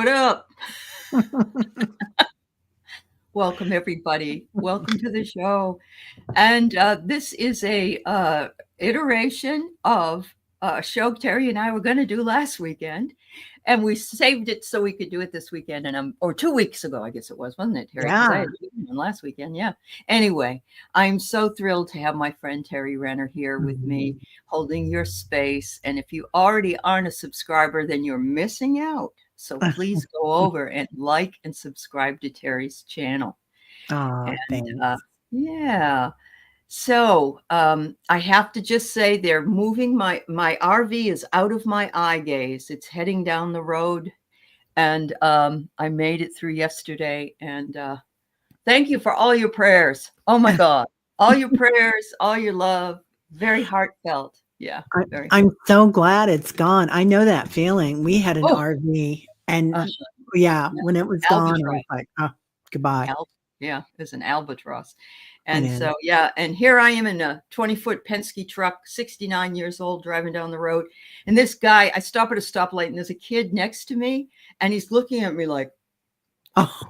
What up? Welcome, everybody. Welcome to the show. And this is a iteration of a show Terry and I were going to do last weekend. And we saved it so we could do it this weekend. And or 2 weeks ago, I guess it was, wasn't it, Terry? Because I Yeah. had one last weekend. Yeah. Anyway, I'm so thrilled to have my friend Teri Renner here with me, holding your space. And if you already aren't a subscriber, then you're missing out. So please go over and like and subscribe to Terry's channel. Oh, And thanks. yeah. So I have to just say they're moving my RV is out of my eye gaze. It's heading down the road, and I made it through yesterday. And thank you for all your prayers. Oh my God, all your prayers, all your love, very heartfelt. Yeah, very. I'm so glad it's gone. I know that feeling. We had an Oh, RV, and uh, yeah, yeah. when it was gone, I Albatross. was like, oh, goodbye. Yeah, it's an albatross. It And is. so, yeah, and here I am in a 20-foot Penske truck, 69 years old, driving down the road. And this guy, I stop at a stoplight, and there's a kid next to me, and he's looking at me like, Oh.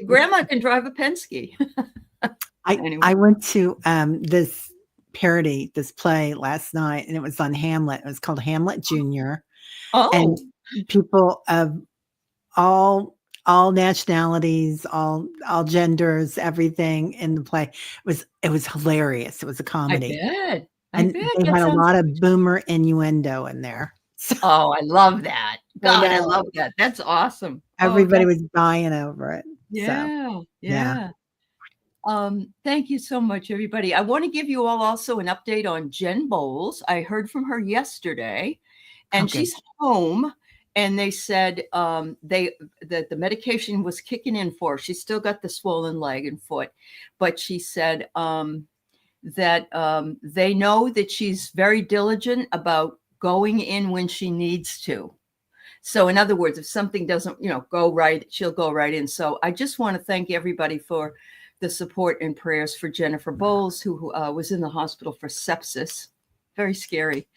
Grandma can drive a Penske. Anyway. I went to this parody, this play last night, and it was on Hamlet. It was called Hamlet Junior. Oh, And people of all nationalities, all genders, everything in the play. It was hilarious. It was a I comedy. bet. I And bet. they That had a sounds lot of boomer innuendo in there. So Oh, I love that. I God, I know love that. That's awesome. Oh, everybody God. was dying over it. So, Yeah, yeah. yeah. Thank you so much, everybody. I want to give you all also an update on Jen Bowles. I heard from her yesterday, and Okay. she's home. And they said that the medication was kicking in for her. She's still got the swollen leg and foot, but she said that they know that she's very diligent about going in when she needs to. So in other words, if something doesn't, go right, she'll go right in. So I just want to thank everybody for the support and prayers for Jennifer Bowles, who was in the hospital for sepsis. Very scary.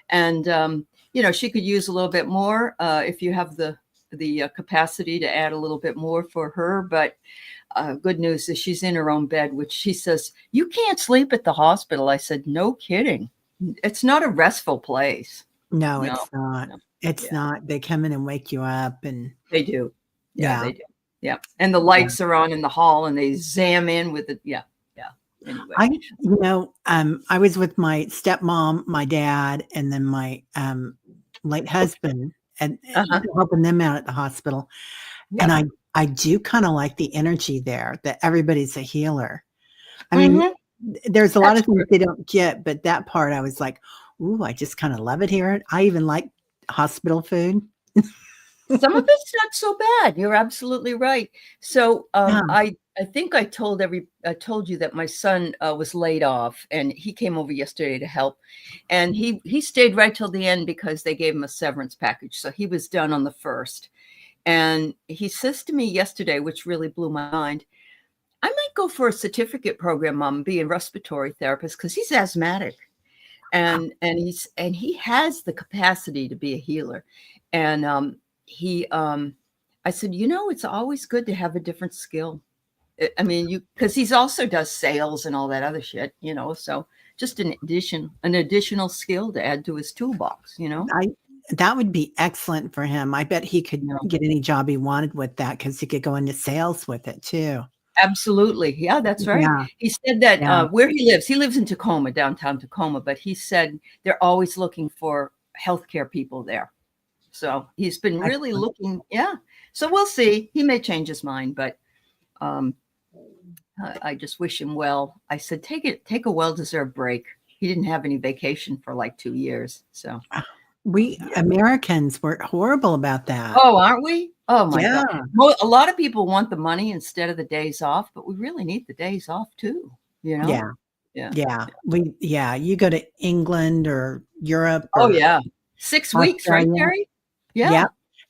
And, she could use a little bit more if you have the capacity to add a little bit more for her. But good news is she's in her own bed, which she says, you can't sleep at the hospital. I said, no kidding. It's not a restful place. No, No, it's not. no. It's not. They come in and wake you up, and They do. Yeah, they yeah. do. Yeah. And the lights are on in the hall, and they zam in with it. Yeah. Yeah. Anyway. I was with my stepmom, my dad, and then my late husband, and helping them out at the hospital. Yeah. And I do kind of like the energy there, that everybody's a healer. I mean, there's a lot of things they don't get, but that part I was like, ooh, I just kind of love it here. I even like hospital food. Some of it's not so bad. You're absolutely right. So I think I told you that my son was laid off, and he came over yesterday to help, and he stayed right till the end because they gave him a severance package. So he was done on the 1st. And he says to me yesterday, which really blew my mind, I might go for a certificate program, Mom, be a respiratory therapist, because he's asthmatic. And he has the capacity to be a healer. And I said, it's always good to have a different skill. I mean, because he's also does sales and all that other shit, so just an additional skill to add to his toolbox, That would be excellent for him. I bet he could get any job he wanted with that, because he could go into sales with it too. Absolutely. Yeah, that's right. Yeah. He said that where he lives in Tacoma, downtown Tacoma, but he said they're always looking for healthcare people there. So he's been really looking. Yeah. So we'll see. He may change his mind, but I just wish him well. I said, take a well-deserved break. He didn't have any vacation for like 2 years. So we Americans were horrible about that. Oh, aren't we? Oh my God. Well, a lot of people want the money instead of the days off, but we really need the days off too. Yeah. You go to England or Europe. Oh yeah. 6 weeks, right, Teri? Yeah.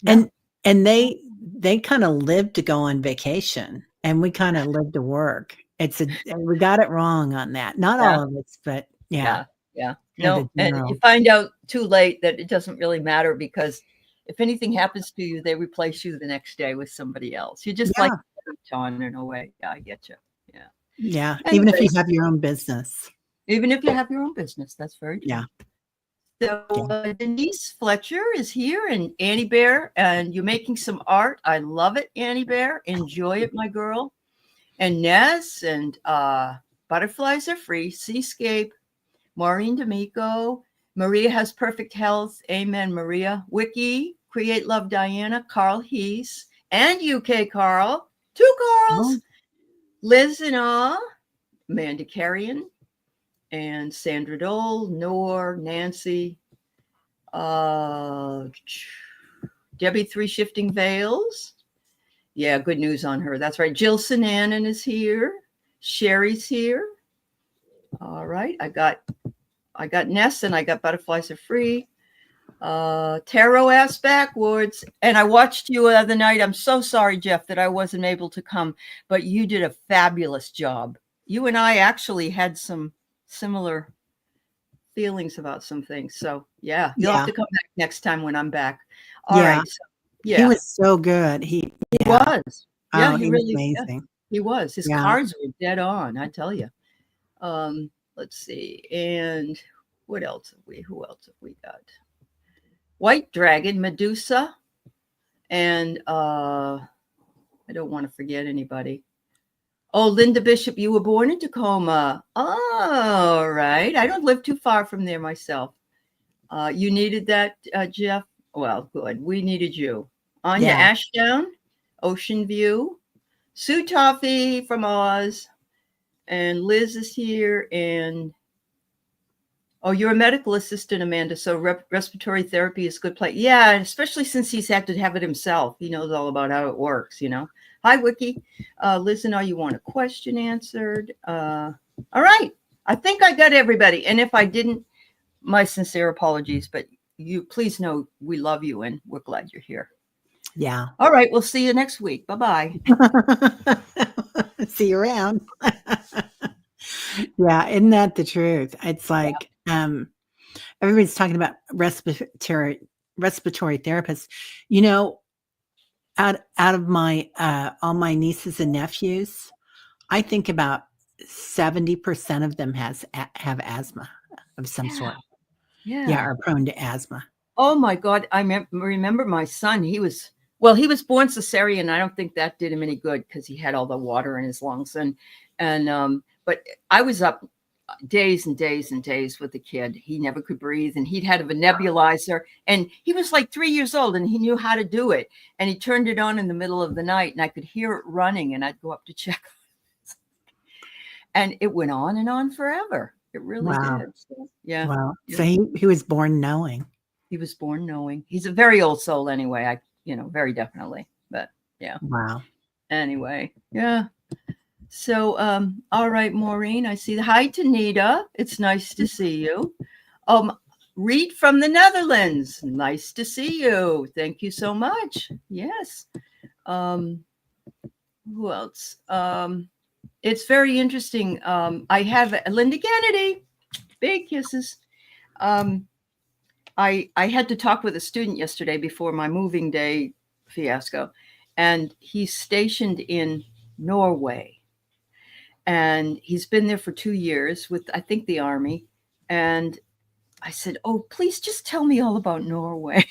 And they kind of live to go on vacation, and we kind of live to work. We got it wrong on that. Not all of us, but yeah. No, and you find out too late that it doesn't really matter, because if anything happens to you, they replace you the next day with somebody else. You're just like Yeah. on in a way. Yeah, I get you. Yeah. Yeah. Even if you Anyways, have your own business. even if you have your own business, that's very true. Yeah. So Yeah. Denise Fletcher is here, and Annie Bear, and you're making some art. I love it, Annie Bear. Enjoy it, my girl. And Ness and Butterflies Are Free, Seascape, Maureen D'Amico, Maria Has Perfect Health. Amen, Maria. Wiki, Create Love Diana, Carl Hees, and UK Carl. 2 Carls. Oh, Liz and Amanda Carrion, and Sandra Dole, Nor, Nancy, Debbie 3 Shifting Veils. Yeah, good news on her. That's right. Jill Sinanan is here. Sherry's here. All right. I got Ness and I got Butterflies Are Free. Tarot Ass Backwards. And I watched you the other night. I'm so sorry, Jeff, that I wasn't able to come, but you did a fabulous job. You and I actually had some similar feelings about some things. So yeah, you'll have to come back next time when I'm back. All right. So, yeah. He was so good. He was. Yeah, oh, he was really amazing. Yeah, he was. His cards were dead on, I tell you. Let's see. And what else have we? Who else have we got? White Dragon, Medusa, and I don't want to forget anybody. Oh, Linda Bishop, you were born in Tacoma. All right. I don't live too far from there myself. You needed that, Jeff? Well, good. We needed you. Anya Ashdown, Ocean View, Sue Toffee from Oz, and Liz is here. And oh, you're a medical assistant, Amanda. So respiratory therapy is a good place. Yeah, especially since he's had to have it himself. He knows all about how it works, you know. Hi, Wiki. Liz and you want a question answered? All right. I think I got everybody. And if I didn't, my sincere apologies. But you please know we love you and we're glad you're here. Yeah. All right. We'll see you next week. Bye-bye. See you around. Yeah. Isn't that the truth? It's like everybody's talking about respiratory therapists. You know, out of my all my nieces and nephews, I think about 70% of them have asthma of some sort. Yeah, are prone to asthma. Oh my God. I remember my son. He was born cesarean. I don't think that did him any good because he had all the water in his lungs. But I was up days and days and days with the kid. He never could breathe, and he'd had a nebulizer, and he was like 3 years old, and he knew how to do it. And he turned it on in the middle of the night, and I could hear it running, and I'd go up to check. And it went on and on forever. It really did. So, yeah. Wow. So he was born knowing. He was born knowing. He's a very old soul anyway. Very definitely. But yeah. Wow. Anyway, yeah. So, all right, Maureen, I see. Hi, Tanita. It's nice to see you. Reed from the Netherlands. Nice to see you. Thank you so much. Yes. Who else? It's very interesting. I have Linda Kennedy. Big kisses. I had to talk with a student yesterday before my moving day fiasco, and he's stationed in Norway. And he's been there for 2 years with, I think, the Army. And I said, oh, please just tell me all about Norway.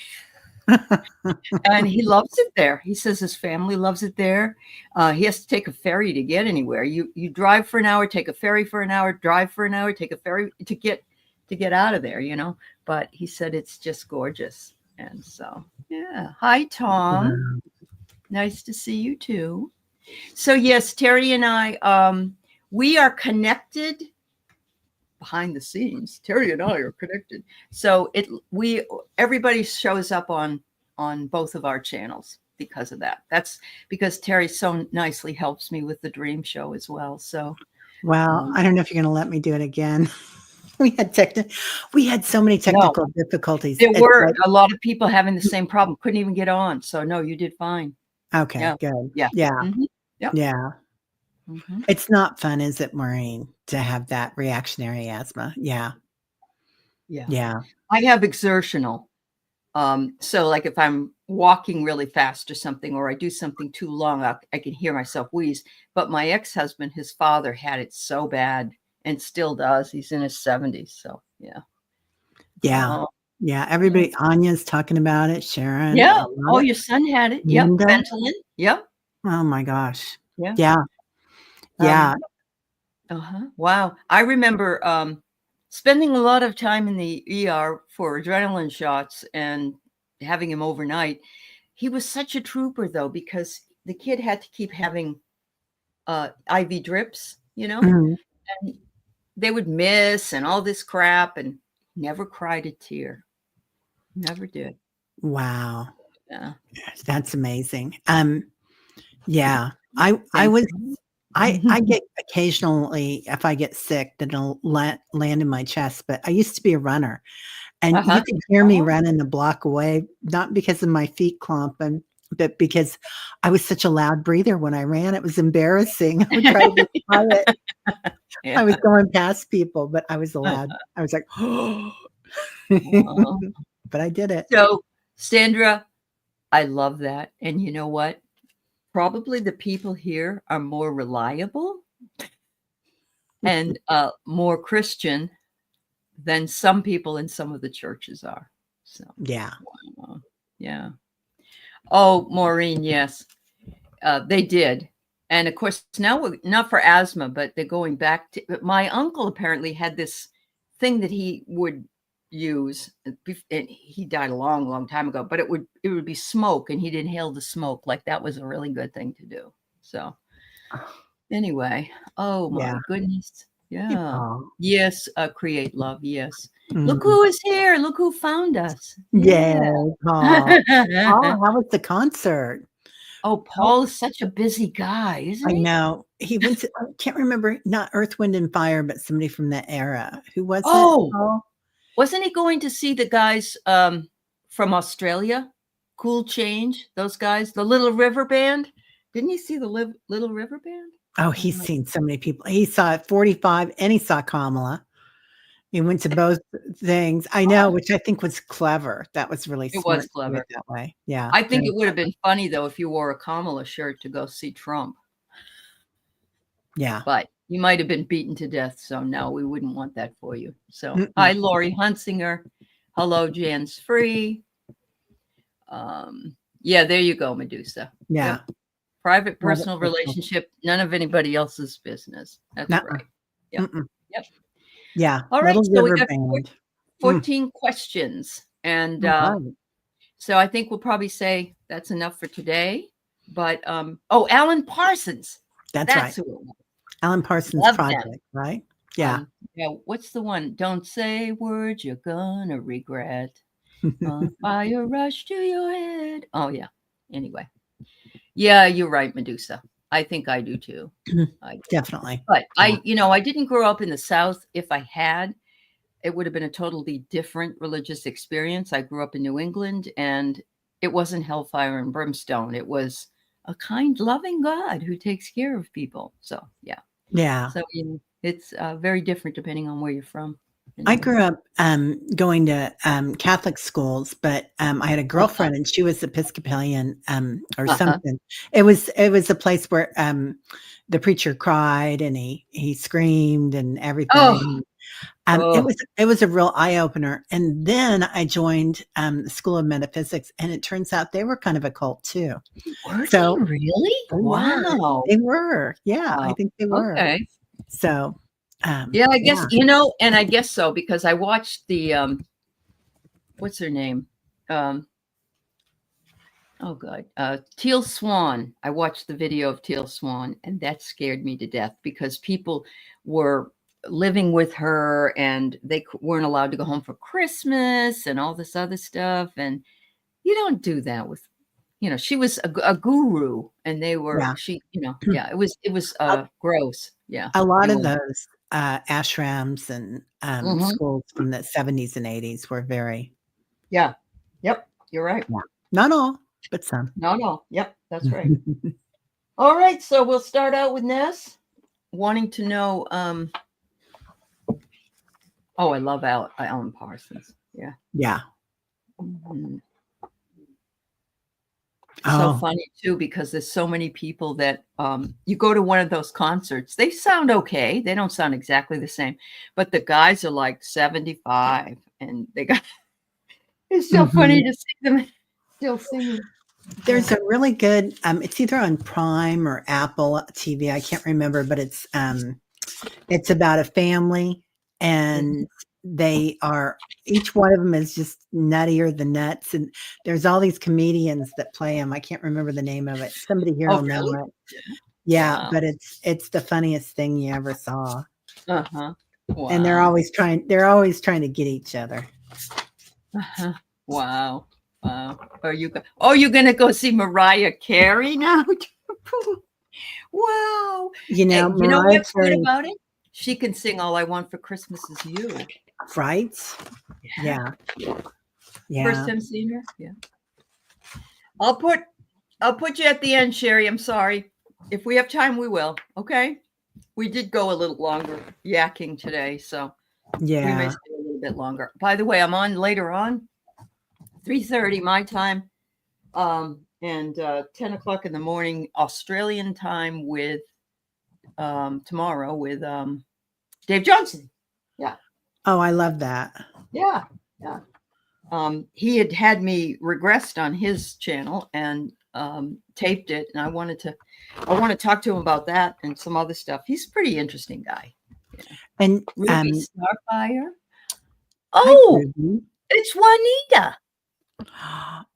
And he loves it there. He says his family loves it there. He has to take a ferry to get anywhere. You drive for an hour, take a ferry for an hour, drive for an hour, take a ferry to get out of there, But he said it's just gorgeous. And so, yeah. Hi, Tom. Nice to see you too. So yes, Teri and I, we are connected behind the scenes. Teri and I are connected. So everybody shows up on both of our channels because of that. That's because Teri so nicely helps me with the dream show as well. So, well, I don't know if you're going to let me do it again. We had so many technical difficulties. There were a lot of people having the same problem. Couldn't even get on. So no, you did fine. Okay, good. Yeah. Yeah. Mm-hmm. Yep. Yeah. Mm-hmm. It's not fun, is it, Maureen, to have that reactionary asthma? Yeah. Yeah. Yeah. I have exertional. So like if I'm walking really fast or something, or I do something too long, I can hear myself wheeze. But my ex-husband, his father had it so bad and still does. He's in his 70s. So yeah. Yeah. Oh, Yeah. yeah. Everybody, Anya's talking about it. Sharon, Yeah. a lot Oh, of your son had it. Yep. Linda. Ventolin. Yep. Oh my gosh. Yeah. Yeah. Yeah. Wow. I remember spending a lot of time in the ER for adrenaline shots and having him overnight. He was such a trooper, though, because the kid had to keep having IV drips, Mhm. and they would miss and all this crap, and never cried a tear. Never did. Wow. Yeah. That's amazing. Yeah. I Thank was you. I get occasionally, if I get sick, that it'll land in my chest, but I used to be a runner, and you Uh-huh. could hear me Oh. running a block away, not because of my feet clumping, but because I was such a loud breather when I ran. It was embarrassing. I would try to be quiet. Yeah. I was going past people, but I was loud. I was like, Oh. but I did it. So, Sandra, I love that. And you know what? Probably the people here are more reliable and more Christian than some people in some of the churches are. So, Yeah. yeah. Oh, Maureen, yes, they did. And of course, now we're not for asthma, but they're going back to. But my uncle apparently had this thing that he would use, and he died a long, long time ago. But it would be smoke, and he'd inhale the smoke. Like that was a really good thing to do. So anyway, oh my Yeah. goodness, Hey, yeah, Paul. yes, create love, yes. Look Mm. who is here! Look who found us! Yay, Yeah. Paul. Paul, how was the concert? Oh, Oh, Paul is such a busy guy, isn't I he? know. He went to, I can't remember, not Earth, Wind, and Fire, but somebody from that era. Who was it, Oh, Paul? wasn't he going to see the guys from Australia? Cool Change, those guys, the Little River Band. Didn't he see the Little River Band? Oh, Or he's am I- seen so many people. He saw 45 and he saw Kamala. He went to both things. I know, Oh, which I think was clever. That was really it was smart to do it clever. that way. Yeah, I think very it would have been funny though if you wore a Kamala shirt to go see Trump, yeah. but you might have been beaten to death. So no, we wouldn't want that for you. So hi, Mm-mm. Lori Hunsinger. Hello, Jan's Free. Yeah, there you go, Medusa. Yeah. Yep. Private Love it, personal Crystal. relationship, none of anybody else's business. That's Nuh-uh. right. Yep. Mm-mm. Yep. Yeah. All right. Little So we River got Band. Mm. 14 questions. And All right. so I think we'll probably say that's enough for today. But oh, Alan Parsons. That's That's right. who it was. Alan Parsons Love them. Project, right? Yeah. Yeah, what's the one? Don't say words you're gonna regret. Fire rush to your head. Oh yeah. Anyway. Yeah, you're right, Medusa. I think I do too. I do. Definitely. But Yeah. I didn't grow up in the South. If I had, it would have been a totally different religious experience. I grew up in New England and it wasn't hellfire and brimstone. It was a kind, loving God who takes care of people. So, yeah. Yeah. So it's very different depending on where you're from. I Anyway. grew up going to Catholic schools, but I had a Uh-huh. girlfriend and she was Episcopalian or Uh-huh. something. It was a place where the preacher cried and he screamed and Oh, everything. oh, It was a real eye opener. And then I joined the School of Metaphysics, and it turns out they were kind of a cult too. were they So really? they were, Wow. they were, yeah, I Wow. think they were. Okay. So Yeah, I guess, yeah, and I guess so because I watched the what's her name? Um, oh God, Teal Swan. I watched the video of Teal Swan, and that scared me to death because people were living with her and they weren't allowed to go home for Christmas and all this other stuff. And you don't do that with, she was a guru, and yeah. yeah, it was gross. Yeah, A lot it of was. those, ashrams and, Hmm. schools from the '70s and '80s were very Yeah. Yep. You're right. yeah. Not all, but some. No, no. Yep. That's right. All right. So we'll start out with Ness wanting to know. Oh, I love Alan Parsons. Yeah. Yeah. Mhm. So Oh, funny too, because there's so many people that you go to one of those concerts, they sound okay. They don't sound exactly the same, but the guys are like 75 and they got it's so funny mhm. to see them still singing. There's a really good, it's either on Prime or Apple TV, I can't remember, but it's about a family, Mhm. and they are each one of them is just nuttier than nuts, and there's all these comedians that play them. I can't remember the name of it. Somebody here Oh, will know really? it. Yeah, Wow. but it's the funniest thing you ever saw, Uh-huh. and Wow. they're always trying to get each other. Uh-huh. Wow. Wow. You're gonna go see Mariah Carey now? Wow. You know, You know Mariah what's good Carey, about it? She can sing All I Want for Christmas Is You. right? Yeah. Yeah, First yeah, time seeing her? Yeah. I'll put I'll put you at the end, Sherry. I'm sorry. If we have time, we will. Okay. We did go a little longer yakking today, so we may yeah. stay a little bit longer. By the way, I'm on later on, 3:30 my time, and 10 o'clock in the morning Australian time with tomorrow with Dave Johnson. Yeah, Oh, I love that. yeah, yeah. He had me regressed on his channel and taped it, and I want to talk to him about that and some other stuff. He's a pretty interesting guy. Yeah. And, Ruby Starfire. hi, Oh, Ruby. it's Juanita.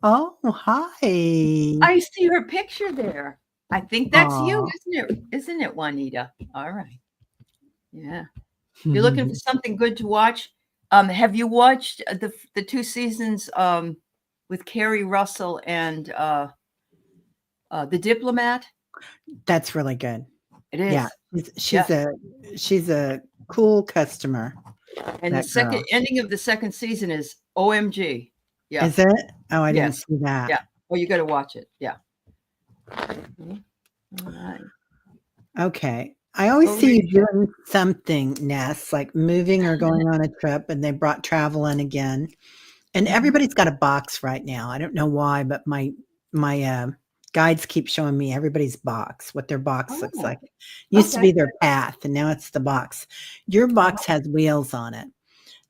Oh, hi. I see her picture there. I think that's you, Aw. isn't it? Isn't it, Juanita? All right. Yeah. You're looking for something good to watch. Have you watched the two seasons with Carrie Russell and The Diplomat? That's really good. It Yeah, is. she's Yeah. she's a she's a cool customer, And the that second girl. ending of the second season is OMG. Yeah. Is it? Oh, I didn't Yes. see that. Yeah. Oh, you got to watch it. Yeah. Mhm. All right. Okay. I always Over to see you, you Sherry. doing something, Ness, like moving or going on a trip, and they brought travel in again. And Mhm. everybody's got a box right now. I don't know why, but my guides keep showing me everybody's box, what their box looks Oh, like. Used to okay. be their path, and now it's the box. Your box Oh, has wheels on it.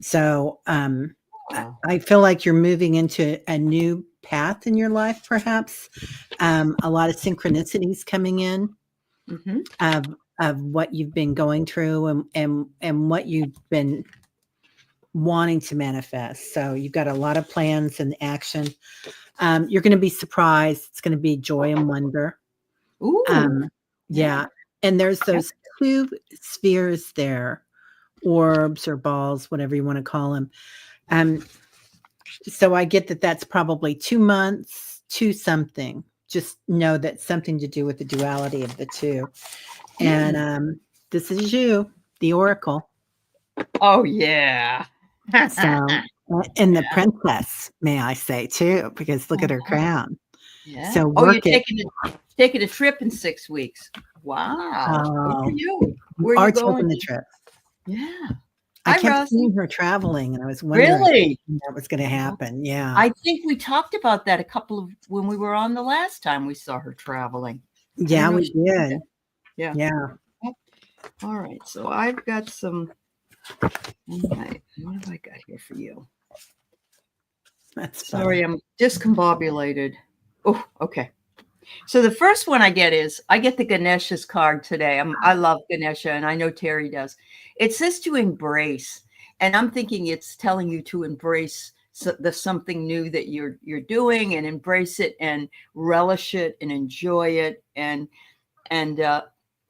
So, oh. I feel like you're moving into a new path in your life, perhaps. A lot of synchronicities coming in Mhm. of what you've been going through, and what you've been wanting to manifest. So you've got a lot of plans and action. You're going to be surprised. It's going to be joy and wonder. Ooh. Um, Yeah. yeah, and there's Yeah. those two spheres there, orbs or balls, whatever you want to call them. Um, so I get that that's probably 2 months to something. Just know that's something to do with the duality of the two. And Mm. this is you, the oracle. Oh yeah. So, and the princess, may I say too, because look at her Uh-huh. crown. Yeah. So Oh, you're work it. taking a trip in 6 weeks. Wow. Good for Oh, you. you Where are you are going? taking the trip. Yeah. I Hi, kept Rosie. seeing her traveling, and I was wondering Really? when that was going to Oh, happen. Yeah, I think we talked about that a couple of when we were on the last time we saw her traveling. I yeah, didn't know we she did that. did. Yeah. Yeah, All right. So I've got some. All right. What have I got here for you? that's Sorry, funny. I'm discombobulated. Oh, okay. So the first one I get is I get the Ganesha's card today. I love Ganesha, and I know Teri does. It says to embrace, and I'm thinking it's telling you to embrace the something new that you're doing, and embrace it, and relish it, and enjoy it, and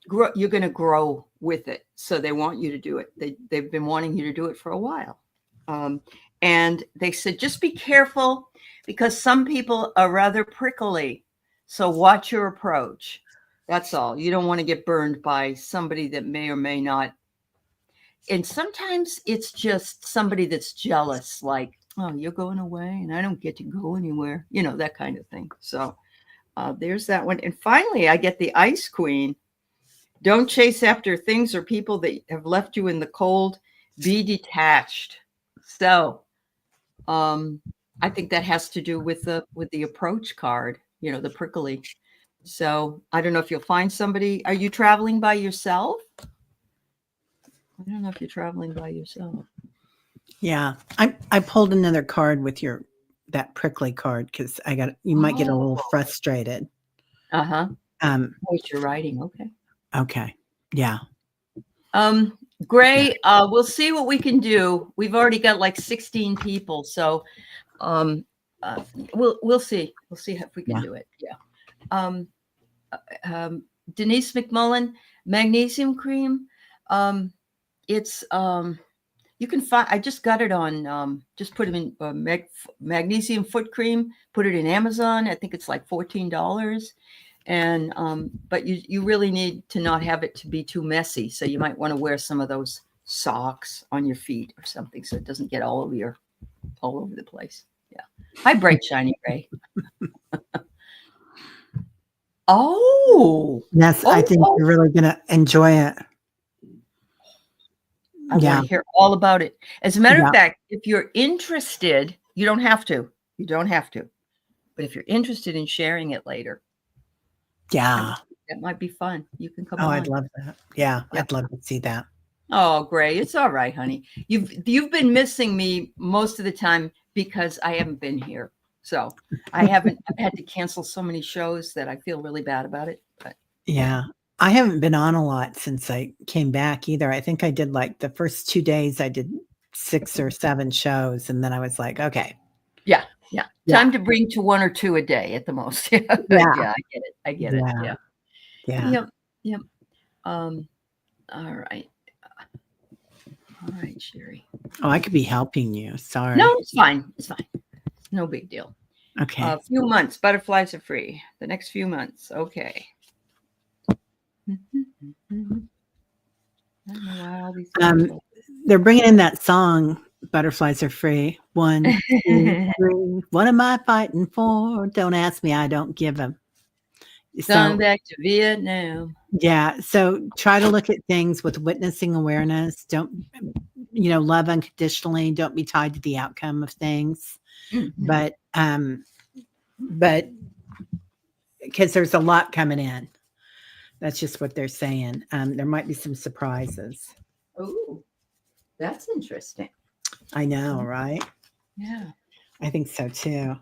grow, you're going to grow with it. So they want you to do it. They've been wanting you to do it for a while, um, and they said just be careful because some people are rather prickly. So watch your approach. That's all. You don't want to get burned by somebody that may or may not. And sometimes it's just somebody that's jealous, like, oh, you're going away and I don't get to go anywhere, that kind of thing. So there's that one. And finally, I get the Ice Queen. Don't chase after things or people that have left you in the cold. Be detached. So I think that has to do with the approach card. the prickly. So I don't know if you'll find somebody. Are you traveling by yourself? I don't know if you're traveling by yourself. Yeah. I pulled another card with that prickly card because you might get a little frustrated. Uh-huh. Um, What you're writing. Okay. okay. Yeah. Gray, we'll see what we can do. We've already got like 16 people, so we'll see. We'll see if we can do it. Yeah. Denise McMullen, magnesium cream. It's you can find. I just got it on. Just put it in magnesium foot cream. Put it in Amazon. I think it's like $14. And but you really need to not have it to be too messy. So you might want to wear some of those socks on your feet or something so it doesn't get all over the place. Yeah. Hi, bright shiny gray. Yes, I think you're really gonna enjoy it. I want to hear all about it. As a matter of fact, if you're interested, you don't have to. You don't have to. But if you're interested in sharing it later, that might be fun. You can come on. I'd love that. Yeah, I'd love to see that. Oh, Gray, it's all right, honey. You've been missing me most of the time because I haven't been here. So I've had to cancel so many shows that I feel really bad about it. But yeah. I haven't been on a lot since I came back either. I think I did like the first 2 days I did 6 or 7 shows, and then I was like, okay. Yeah. Time to bring to 1 or 2 a day at the most. Yeah, I get it. Yeah. Yep. All right. All right, Sherry. Oh, I could be helping you. Sorry. No, it's fine. It's no big deal. Okay. A few months. Butterflies are free. The next few months. Okay. They're bringing in that song, Butterflies Are Free. 1, 2, 3. What am I fighting for? Don't ask me. I don't give them. Going back to Vietnam. Yeah. So try to look at things with witnessing awareness. Don't, love unconditionally. Don't be tied to the outcome of things. But because there's a lot coming in. That's just what they're saying. There might be some surprises. Oh, that's interesting. I know, right? Yeah. I think so too.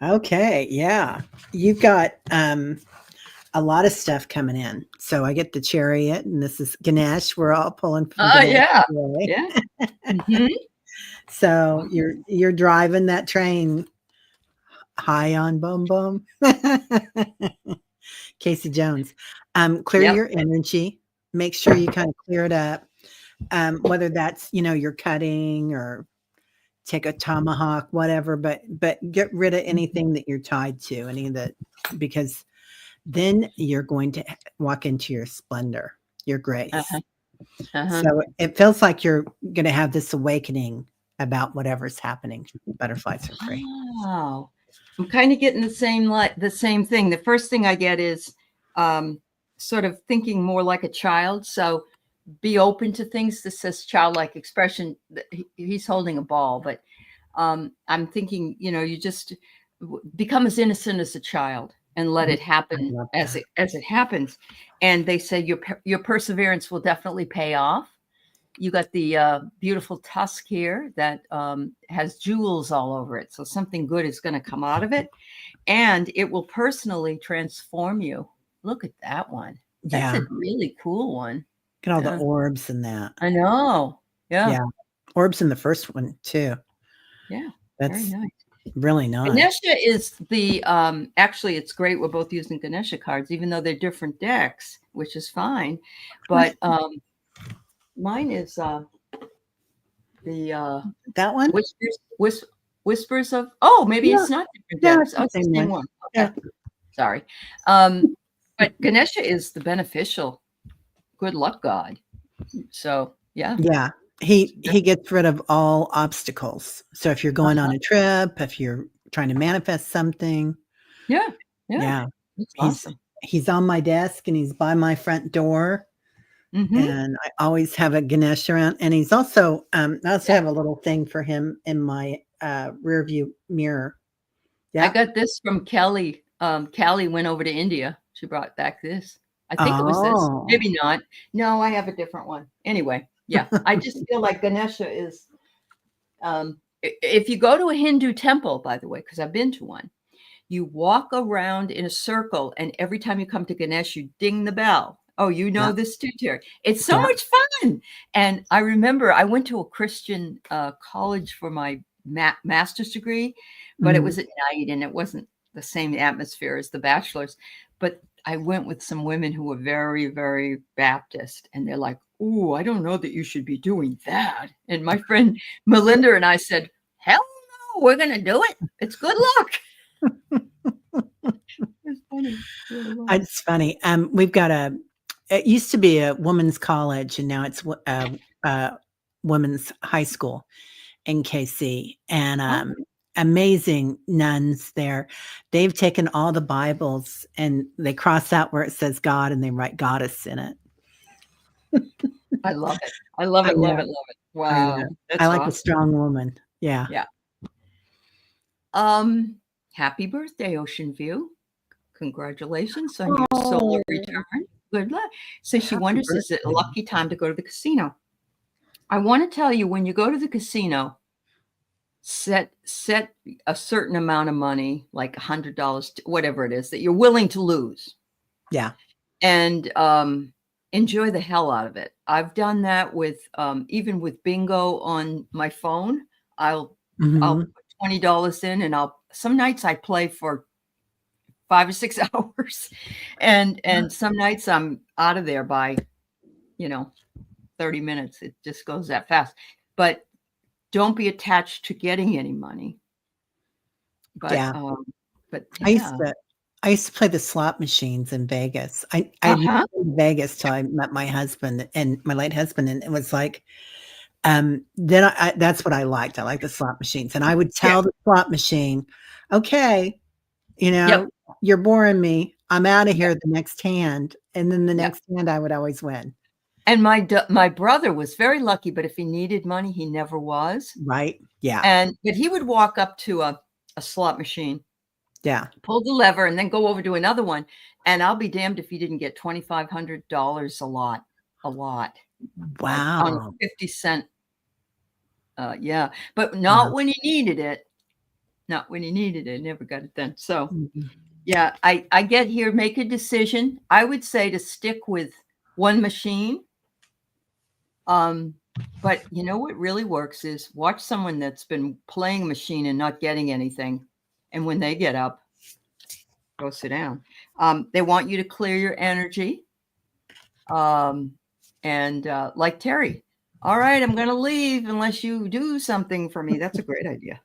Okay. Yeah. You've got a lot of stuff coming in. So I get the Chariot, and this is Ganesh. We're all pulling from Ganesh today. So you're driving that train high on boom boom. Casey Jones. Clear your energy. Make sure you kind of clear it up. Whether that's, you're cutting or take a tomahawk, whatever, but get rid of anything that you're tied to, because then you're going to walk into your splendor, your grace. So it feels like you're going to have this awakening about whatever's happening. Butterflies are free. Wow. I'm kind of getting the same thing. The first thing I get is sort of thinking more like a child. So be open to things. This says childlike expression. He's holding a ball, but I'm thinking, you just become as innocent as a child and let it happen as it happens. And they say your perseverance will definitely pay off. You got the beautiful tusk here that has jewels all over it. So something good is going to come out of it, and it will personally transform you. Look at that one. That's a really cool one. Look at all the orbs in that. I know. Yeah. Orbs in the first one too. Yeah. That's very nice. Really nice. Ganesha is the actually it's great. We're both using Ganesha cards, even though they're different decks, which is fine. But mine is the that one? Whispers of maybe it's not different decks. It's the same one. Okay. Sorry. But Ganesha is the beneficial good luck god. So yeah. Yeah. He gets rid of all obstacles. So if you're going on a trip, if you're trying to manifest something. Yeah. That's awesome. He's on my desk and he's by my front door. And I always have a Ganesh around. And he's also, I also have a little thing for him in my rear view mirror. I Yeah. got this from Kelly. Callie went over to India. She brought back this. I think it was this. Oh, Maybe not. No, I have a different one. Anyway, yeah. I just feel like Ganesha is if you go to a Hindu temple, by the way, because I've been to one, you walk around in a circle, and every time you come to Ganesh, you ding the bell. Oh, you know yeah, this too, Terry. It's so yeah. much fun. And I remember I went to a Christian college for my master's degree, but it Mhm. was at night and it wasn't the same atmosphere as the bachelor's. But I went with some women who were very, very Baptist, and they're like, "Oh, I don't know that you should be doing that." And my friend Melinda and I said, "Hell no, we're going to do it. It's good luck." It's funny. It really was. It's funny. We've got it used to be a women's college, and now it's a women's high school in KC, and Oh, amazing nuns there. They've taken all the Bibles and they cross out where it says God and they write goddess in it. I love it. I love I it, love know. it, love it. I Wow. know. I That's like a awesome. strong woman. Yeah. Yeah. Um, Happy birthday, Ocean View. Congratulations on your solar Oh, return. Good luck. So she happy wonders, is it a birthday. lucky time to go to the casino? I want to tell you, when you go to the casino, set a certain amount of money, like $100, whatever it is, that you're willing to lose. Yeah. And enjoy the hell out of it. I've done that with even with bingo on my phone. I'll Mhm. put $20 in, and some nights I play for 5 or 6 hours, and some nights I'm out of there by 30 minutes. It just goes that fast. But don't be attached to getting any money. But Yeah. I used yeah. to I used to play the slot machines in Vegas. I had never Uh-huh. been to Vegas till I met my husband and my late husband, and it was like, then that's what I liked. I liked the slot machines, and I would Yeah. tell the slot machine, "Okay, Yep. you're boring me. I'm out of Yep. here the next hand." And then the Yep. next hand, I would always win. And my brother was very lucky, but if he needed money, he never was. Right? Yeah. But he would walk up to a slot machine, Yeah. pull the lever, and then go over to another one. And I'll be damned if he didn't get $2,500 a lot, like on a Wow. 50 cent. Yeah, but Wow. not when he needed it. Not when he needed it. Never got it then. So Mhm. yeah, I get here, make a decision. I would say to stick with one machine. But you know what really works is watch someone that's been playing a machine and not getting anything. And when they get up, go sit down. They want you to clear your energy. And like Teri, all right, I'm going to leave unless you do something for me. That's a great idea.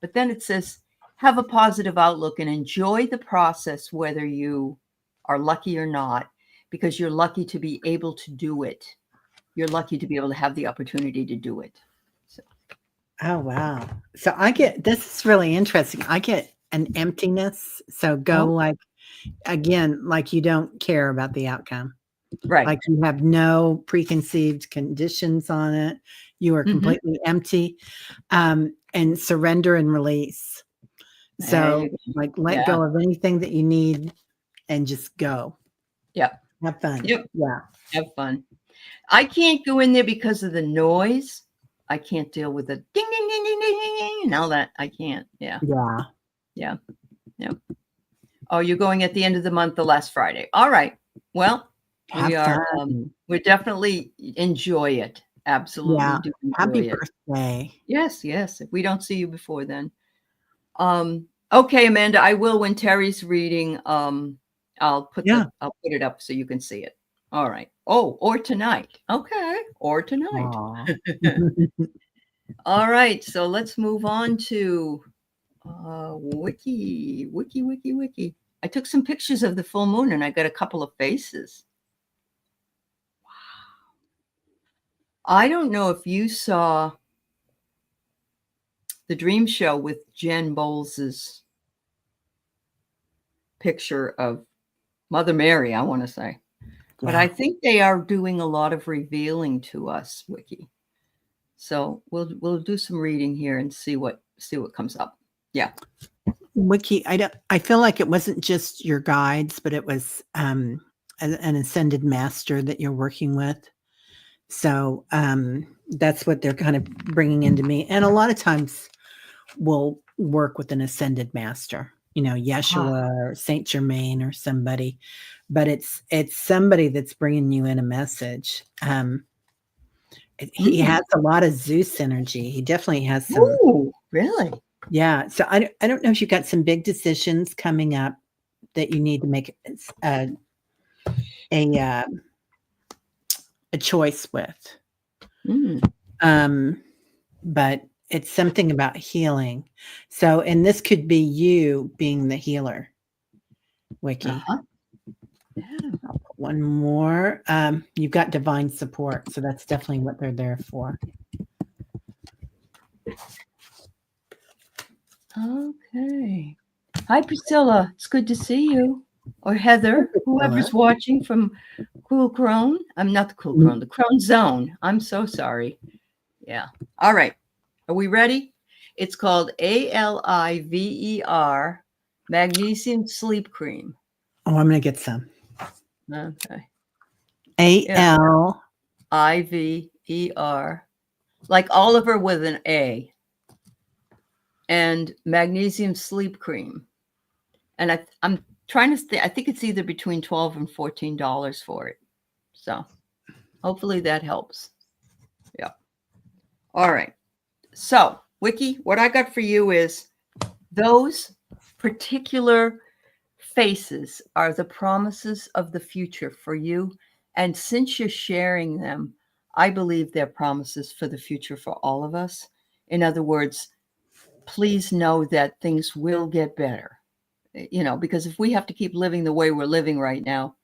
But then it says, have a positive outlook and enjoy the process, whether you are lucky or not, because you're lucky to be able to do it. You're lucky to be able to have the opportunity to do it. So, Oh, wow. So this is really interesting. I get an emptiness. So go oh, like, again, like you don't care about the outcome. right. Like you have no preconceived conditions on it. You are Mm-hmm. completely empty, and surrender and release. There So, you go. like, let Yeah. go of anything that you need and just go. Yep. Have fun. Yep. Yeah. Have fun. I can't go in there because of the noise. I can't deal with the ding, ding, ding, ding, ding, ding, ding, and all that. I can't. Yeah. Yeah. Yeah. Yeah. Oh, you're going at the end of the month, the last Friday. All right. Well, we Have are, fun. we definitely enjoy it. Absolutely Yeah. do Happy enjoy it. birthday. Yes. Yes. If we don't see you before then. Okay, Amanda, I will when Teri's reading. I'll put Yeah. it up so you can see it. All right. Oh, or tonight. Okay. Or tonight. Aw. All right. So let's move on to wiki. I took some pictures of the full moon and I got a couple of faces. I don't know if you saw the dream show with Jen Bowles's picture of Mother Mary, I want to say. But Yeah. I think they are doing a lot of revealing to us, Wiki. So we'll do some reading here and see what comes up. Yeah. Wiki, I feel like it wasn't just your guides, but it was an ascended master that you're working with. So that's what they're kind of bringing into me. And a lot of times we'll work with an ascended master, Ah, Yeshua or Saint Germain or somebody, but it's somebody that's bringing you in a message. He mm. has a lot of Zeus energy. He definitely has some, Ooh, really? yeah. So I don't know if you've got some big decisions coming up that you need to make a, uh, a choice with. Mm. But it's something about healing. So, and this could be you being the healer, Wiki. Uh-huh. Yeah. I'll put one more. You've got divine support, so that's definitely what they're there for. Okay. Hi, Priscilla. It's good to see you. Or Heather, whoever's watching from Cool Crone. I'm not the Cool Crone, the Crone Zone. I'm so sorry. Yeah. All right. Are we ready? It's called ALIVER Magnesium Sleep Cream. Oh, I'm going to get some. Okay. AL. IVER. Like Oliver with an A. And magnesium sleep cream. And I'm trying to I think it's either between $12 and $14 for it. So hopefully that helps. Yeah. All right. So, Wiki, what I got for you is those particular faces are the promises of the future for you. And since you're sharing them, I believe they're promises for the future for all of us. In other words, please know that things will get better. Because if we have to keep living the way we're living right now,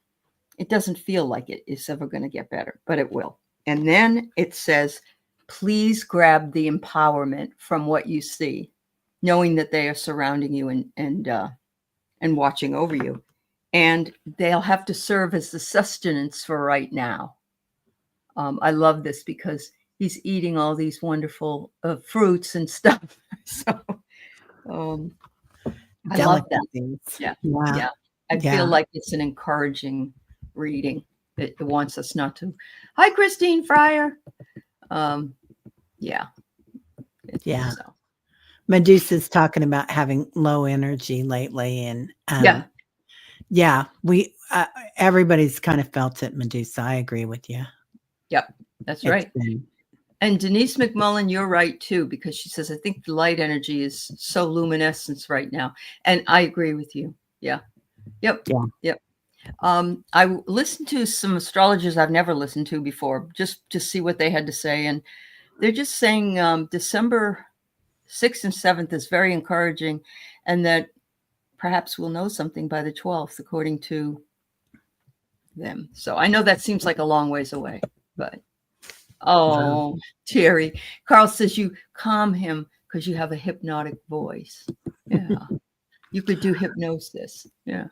it doesn't feel like it is ever going to get better, but it will. And then it says, please grab the empowerment from what you see, knowing that they are surrounding you and watching over you. And they'll have to serve as the sustenance for right now. I love this because he's eating all these wonderful fruits and stuff. So I love that. Yeah. Yeah. Yeah. I feel Yeah. like it's an encouraging reading. It wants us not to. Hi, Christine Fryer. Yeah. Yeah. So. Medusa's talking about having low energy lately. And yeah, we, everybody's kind of felt it, Medusa. I agree with you. Yep. That's right. And Denise McMullen, you're right too, because she says, I think the light energy is so luminescence right now. And I agree with you. Yeah. Yep. Yeah. Yep. I listened to some astrologers I've never listened to before, just to see what they had to say. And they're just saying December 6th and 7th is very encouraging, and that perhaps we'll know something by the 12th, according to them. So I know that seems like a long ways away, but oh, Teri. Carl says you calm him because you have a hypnotic voice. Yeah. You could do hypnosis. Yeah.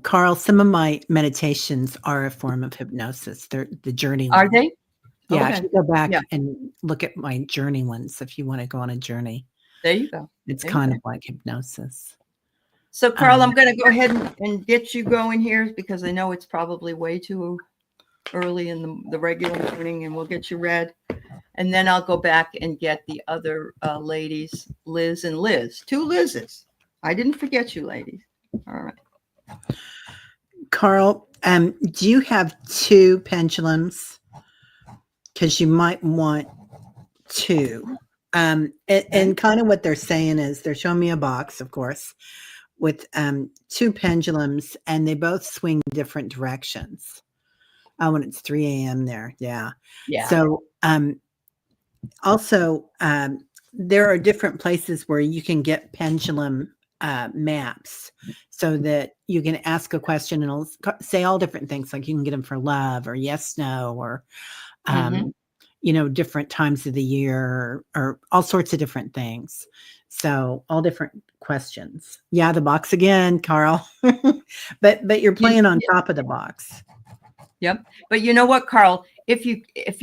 Carl, some of my meditations are a form of hypnosis. They're the journey Are ones. they? Yeah, Okay. if you go back and look at my journey ones, if you want to go on a journey. There you go. It's kind of like hypnosis. So, Carl, I'm going to go ahead and get you going here because I know it's probably way too early in the regular morning, and we'll get you read. And then I'll go back and get the other ladies, Liz and Liz. 2 Liz's. I didn't forget you, ladies. All right. Carl, do you have 2 pendulums? Because you might want 2. And kind of what they're saying is they're showing me a box, of course, with 2 pendulums, and they both swing different directions. Oh, when it's 3 a.m. there. Yeah. Yeah. So also, there are different places where you can get pendulum maps so that you can ask a question and it'll say all different things. Like you can get them for love or yes, no, or, different times of the year or all sorts of different things. So all different questions. Yeah. The box again, Carl, but you're playing on top of the box. Yep. But you know what, Carl, if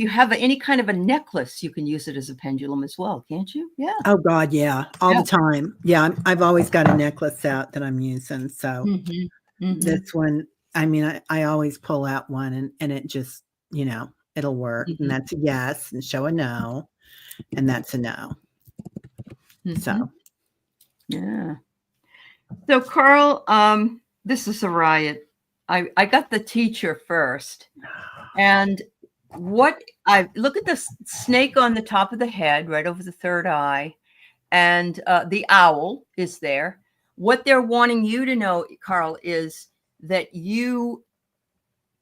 you have any kind of a necklace, you can use it as a pendulum as well, can't you? Yeah. Oh God, yeah, all Yeah. the time. Yeah, I've always got a necklace out that I'm using. So Mhm. this Mhm. one, I mean, I always pull out one and it just, it'll work. And Mhm. that's a yes, and show a no, and that's a no. Mhm. So Yeah. So Carl, this is a riot. I got the teacher first, and what I look at the snake on the top of the head, right over the third eye, and the owl is there. What they're wanting you to know, Carl, is that you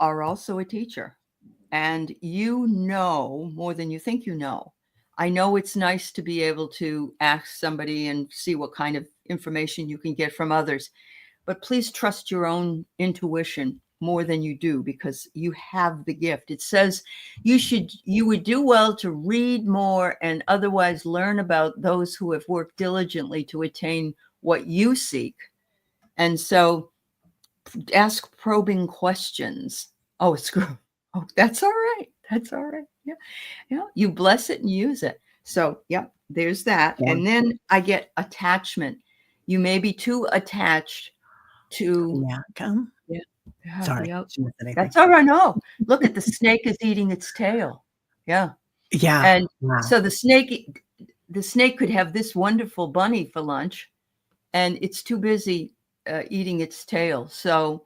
are also a teacher, and you know more than you think you know. I know it's nice to be able to ask somebody and see what kind of information you can get from others, but please trust your own intuition more than you do, because you have the gift. It says you would do well to read more and otherwise learn about those who have worked diligently to attain what you seek. And so ask probing questions. Oh, screw. Oh, that's all right. That's all right. Yeah. Yeah. You bless it and use it. So, yep, there's that. yeah, And then I get attachment. You may be too attached to, yeah. Come. yeah, yeah, Sorry, yeah. shouldn't have said anything. That's all right. No, look at the snake is eating its tail. Yeah. Yeah. And Wow. so the snake could have this wonderful bunny for lunch, and it's too busy eating its tail. So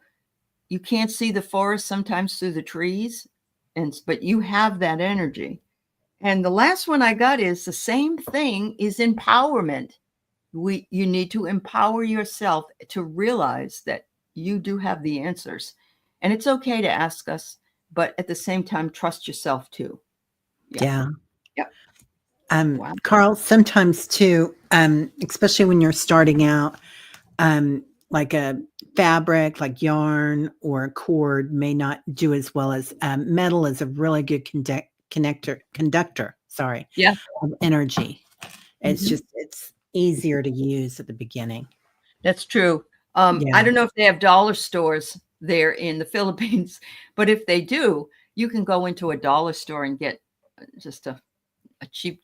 you can't see the forest sometimes through the trees, but you have that energy. And the last one I got is the same thing, is empowerment. You need to empower yourself to realize that you do have the answers. And it's okay to ask us, but at the same time, trust yourself too. Yeah. Yeah. Yeah. Wow. Carl, sometimes too, especially when you're starting out, like a fabric, like yarn or a cord, may not do as well as metal is a really good conductor. Sorry, Yeah. of energy. Mhm. It's easier to use at the beginning. That's true. Yeah, I don't know if they have dollar stores there in the Philippines, but if they do, you can go into a dollar store and get just a cheap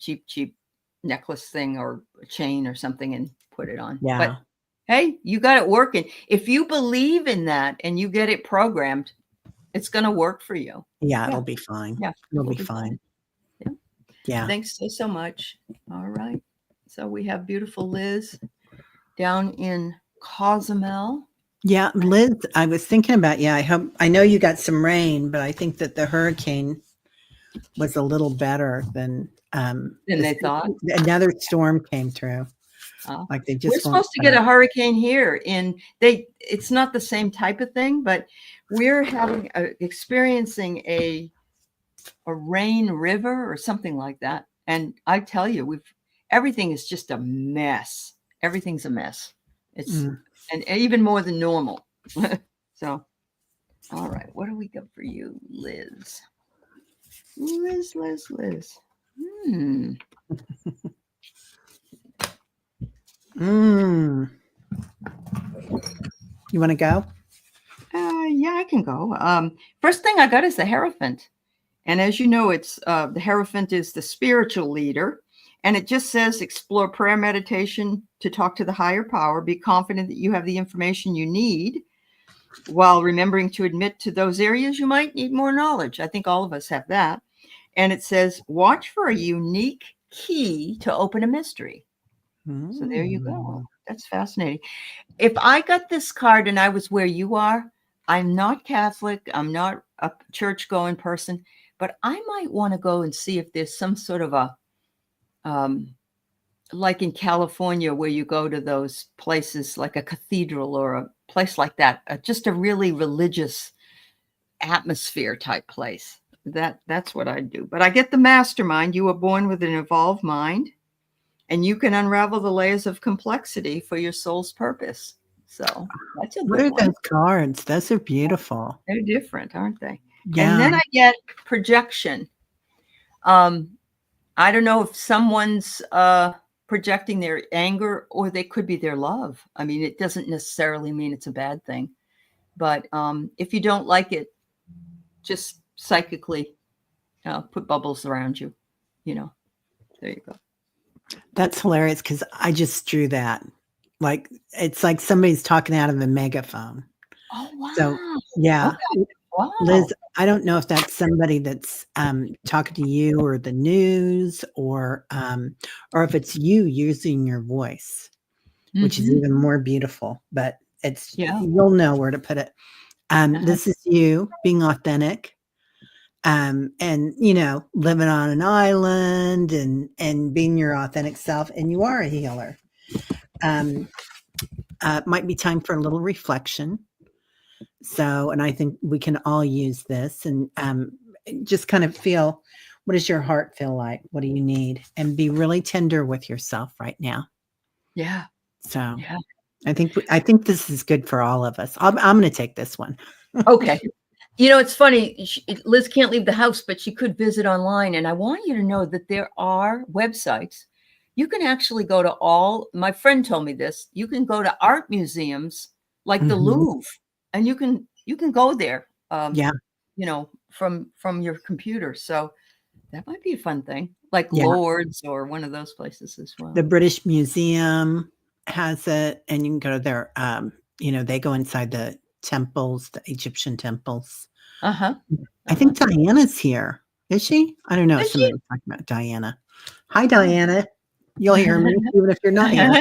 necklace thing or a chain or something and put it on. But yeah, hey, you got it working. If you believe in that and you get it programmed, it's going to work for you. yeah. Yeah. It'll be fine. Yeah. It It'll will be be fine. fine. Yeah. Yeah, Thanks so much. All right. So we have beautiful Liz down in Cozumel. yeah. Liz, I was thinking about. Yeah, I know you got some rain, but I think that the hurricane was a little better than Than they thought. another storm came through. Uh, Like they we're just won't supposed to get stop. a hurricane here it's not the same type of thing, but we're experiencing a rain river or something like that. And I tell you, everything is just a mess. Everything's a mess. It's Mm. and even more than normal. So, all right, what do we got for you, Liz? Liz. Hmm. Mm. You want to go? Yeah, I can go. First thing I got is the Hierophant. And as you know, it's the Hierophant is the spiritual leader. And it just says explore prayer meditation to talk to the higher power. Be confident that you have the information you need while remembering to admit to those areas you might need more knowledge. I think all of us have that. And it says watch for a unique key to open a mystery. So there you go. Mm. That's fascinating. If I got this card and I was where you are, I'm not Catholic, I'm not a church going person, but I might want to go and see if there's some sort of a, like in California, where you go to those places like a cathedral or a place like that, just a really religious atmosphere type place. That's what I do. But I get the mastermind. You were born with an evolved mind, and you can unravel the layers of complexity for your soul's purpose. So that's a What good are one. those cards? Those are beautiful. They're different, aren't they? And Yeah. then I get projection. I don't know if someone's projecting their anger, or they could be their love. I mean, it doesn't necessarily mean it's a bad thing. But if you don't like it, just psychically put bubbles around you. There you go. That's hilarious because I just drew that. Like it's like somebody's talking out of a megaphone. Oh So wow. yeah, Okay. Wow. Liz, I don't know if that's somebody that's talking to you or the news or if it's you using your voice, which is Mm-hmm. even more beautiful. But it's Yeah. you'll know where to put it. Uh-huh. This is you being authentic, and living on an island and being your authentic self, and you are a healer. Um, might be time for a little reflection. So, and I think we can all use this and just kind of feel, what does your heart feel like? What do you need? And be really tender with yourself right now. Yeah. So, Yeah. I think this is good for all of us. I'm going to take this one. Okay. It's funny. Liz can't leave the house, but she could visit online. And I want you to know that there are websites. You can actually go to my friend told me this. You can go to art museums like the Mhm. Louvre, and you can go there, Yeah, from your computer. So that might be a fun thing, like yeah. Lourdes or one of those places as The well. British Museum has it, and you can go to their, they go inside the temples, the Egyptian temples. Uh-huh. I Uh-huh. think Diana's here. Is she? I don't know if Is she? somebody was talking about Diana. Hi, Oh. Diana. You'll hear me even if you're not here.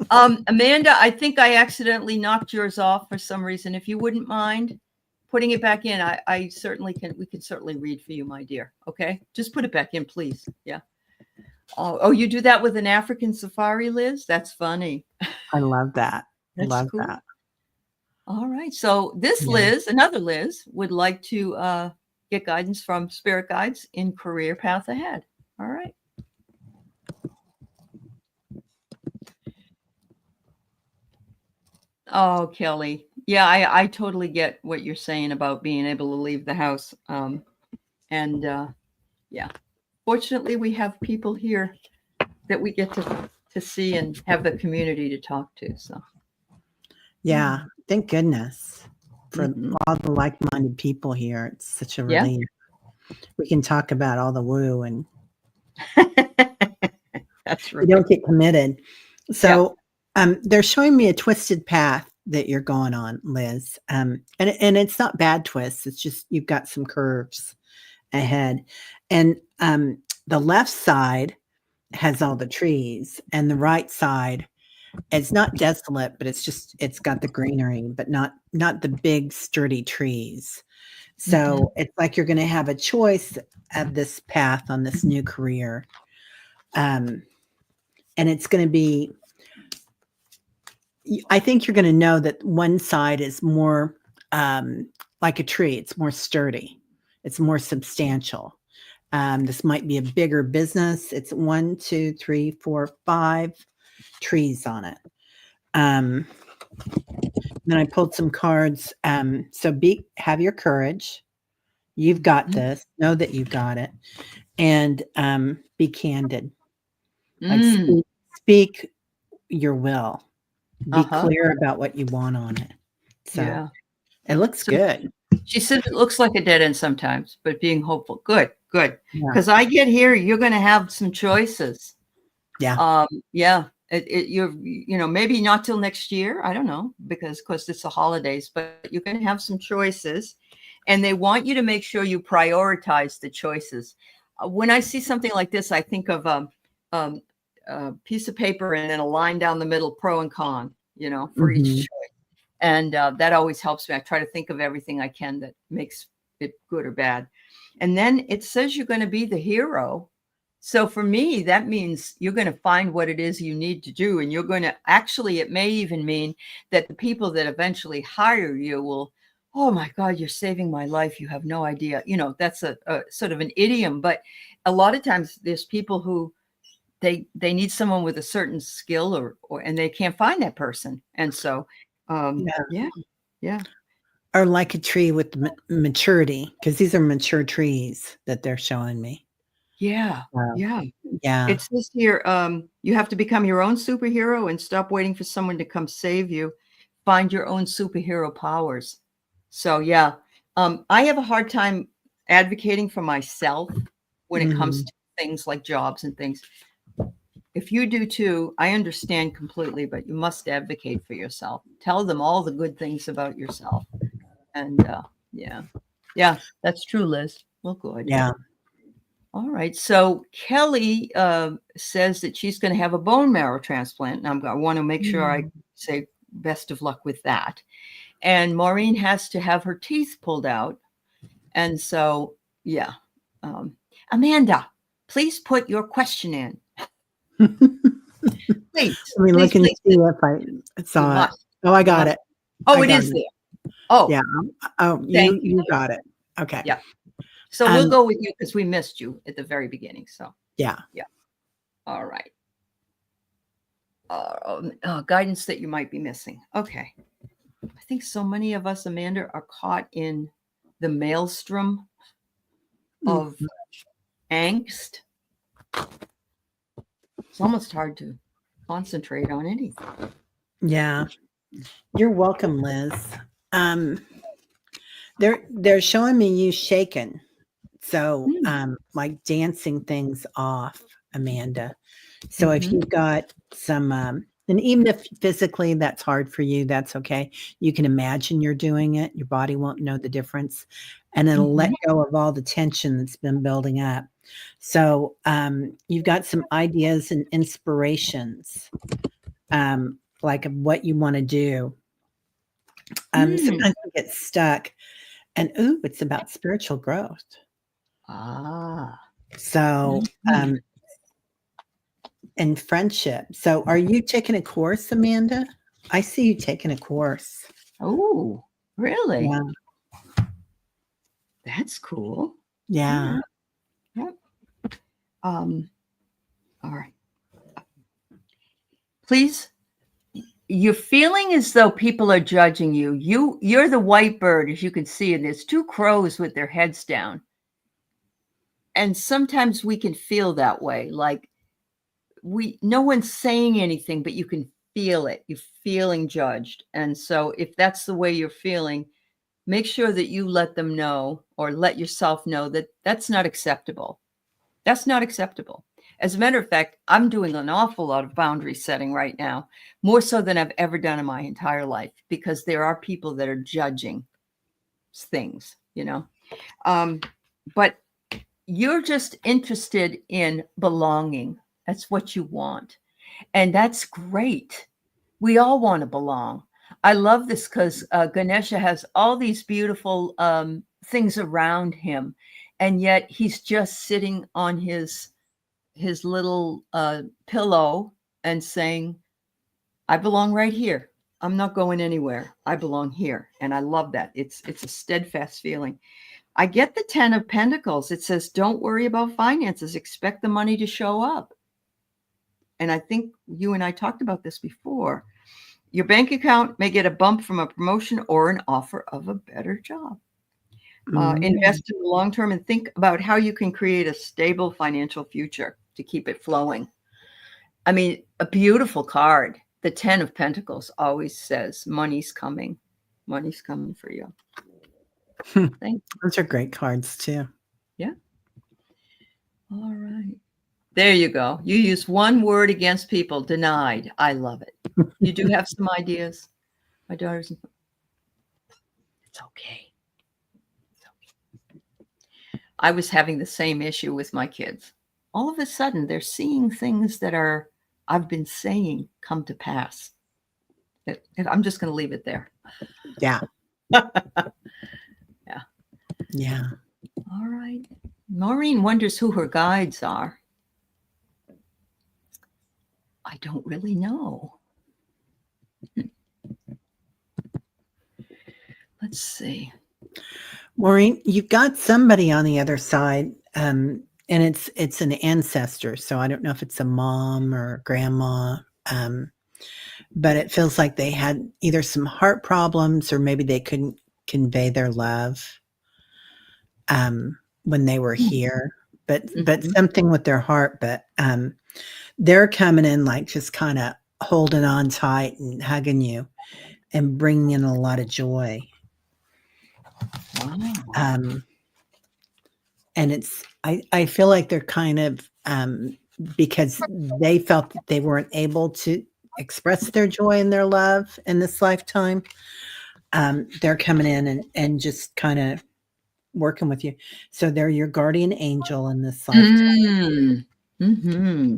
Amanda, I think I accidentally knocked yours off for some reason. If you wouldn't mind putting it back in, I certainly can. We can certainly read for you, my dear. Okay, just put it back in, please. Yeah. Oh, you do that with an African safari, Liz? That's funny. I love that. That's Love cool. that. All right. So this Yeah. Liz, another Liz, would like to get guidance from spirit guides in career path ahead. All right. Oh, Kelly. Yeah, I totally get what you're saying about being able to leave the house. And yeah, fortunately, we have people here that we get to see and have the community to talk to. So, Yeah. Thank goodness for mhm. all the like-minded people here. It's such a Yeah. relief. We can talk about all the woo and That's you right. don't get committed. Yeah. So they're showing me a twisted path that you're going on, Liz. And it's not bad twists. It's just you've got some curves ahead. And the left side has all the trees, and the right side, it's not desolate, but it's got the greenery, but not the big sturdy trees. Mhm. So it's like you're going to have a choice of this path on this new career. Um, and it's going to be, I think you're going to know that one side is more like a tree. It's more sturdy. It's more substantial. This might be a bigger business. It's 1, 2, 3, 4, 5 trees on it. Then I pulled some cards. So have your courage. You've got this. Know that you got it, and be candid. Like Mm. speak your will. Be Uh-huh. clear about what you want on it. So Yeah. it looks So good. she said it looks like a dead end sometimes, but being hopeful. Good, good. Yeah, Because I get here, you're going to have some choices. yeah, Yeah, maybe not till next year. I don't know, because of course it's the holidays, but you're going to have some choices, and they want you to make sure you prioritize the choices. When I see something like this, I think of um, a piece of paper and then a line down the middle, pro and con, for each hmm, choice. And that always helps me. I try to think of everything I can that makes it good or bad. And then it says you're going to be the hero. So for me, that means you're going to find what it is you need to do. And you're going to actually, it may even mean that the people that eventually hire you will, oh my God, you're saving my life. You have no idea. That's a sort of an idiom. But a lot of times there's people who they need someone with a certain skill or and they can't find that person. And so, yeah. yeah, yeah, Or like a tree with maturity, because these are mature trees that they're showing me. yeah, So, yeah. yeah, It says here, you have to become your own superhero and stop waiting for someone to come save you. Find your own superhero powers. So yeah, I have a hard time advocating for myself when it comes Mhm. to things like jobs and things. If you do too, I understand completely, but you must advocate for yourself. Tell them all the good things about yourself. And yeah, that's true, Liz. Well, good. Yeah. All right. So Kelly says that she's going to have a bone marrow transplant. And I want to make sure I say best of luck with that. And Maureen has to have her teeth pulled out. And so, yeah. Amanda, please put your question in. Please, Let me please, look and please. see if I You saw it. must. Oh, I You got must. it. Oh, I it got is it. there. Oh, Yeah. Oh, thank you you. got it. Okay. Yeah. So we'll go with you because we missed you at the very beginning. So, Yeah. yeah. All right. Guidance that you might be missing. Okay. I think so many of us, Amanda, are caught in the maelstrom of angst. It's almost hard to concentrate on anything. Yeah. You're welcome, Liz. Um, they're showing me you shaking. So, like dancing things off, Amanda. So if you've got some, and even if physically that's hard for you, that's okay. You can imagine you're doing it. Your body won't know the difference, and it'll let go of all the tension that's been building up. So you've got some ideas and inspirations, like of what you want to do. Sometimes we get stuck, and ooh, it's about spiritual growth. So, and friendship. So, are you taking a course, Amanda? I see you taking a course. Oh, really? Yeah. That's cool. Yeah. Yep. All right. Please. You're feeling as though people are judging you. You're the white bird, as you can see, and there's two crows with their heads down. And sometimes we can feel that way, like no one's saying anything, but you can feel it. You're feeling judged. And so if that's the way you're feeling, make sure that you let them know or let yourself know that that's not acceptable. That's not acceptable. As a matter of fact, I'm doing an awful lot of boundary setting right now, more so than I've ever done in my entire life, because there are people that are judging things, but you're just interested in belonging. That's what you want. And that's great. We all want to belong. I love this because Ganesha has all these beautiful things around him. And yet he's just sitting on his little pillow and saying, I belong right here. I'm not going anywhere. I belong here. And I love that. It's a steadfast feeling. I get the 10 of Pentacles. It says, don't worry about finances. Expect the money to show up. And I think you and I talked about this before. Your bank account may get a bump from a promotion or an offer of a better job. Invest in the long term and think about how you can create a stable financial future to keep it flowing. I mean, a beautiful card. The 10 of Pentacles always says, money's coming. Money's coming for you. Thank you. Those are great cards too. Yeah. All right. There you go. You use one word against people. Denied. I love it. You do have some ideas. My daughter's. It's okay. It's okay. I was having the same issue with my kids. All of a sudden, they're seeing things that I've been saying come to pass. I'm just going to leave it there. Yeah. Yeah. Yeah. All right. Maureen wonders who her guides are. I don't really know. Let's see. Maureen, you've got somebody on the other side, and it's an ancestor. So I don't know if it's a mom or grandma, but it feels like they had either some heart problems or maybe they couldn't convey their love when they were here. But something with their heart. But they're coming in like just kind of holding on tight and hugging you and bringing in a lot of joy. Wow. and I feel like they're kind of, because they felt that they weren't able to express their joy and their love in this lifetime, they're coming in and just kind of working with you. So they're your guardian angel in this lifetime. Mm-hmm.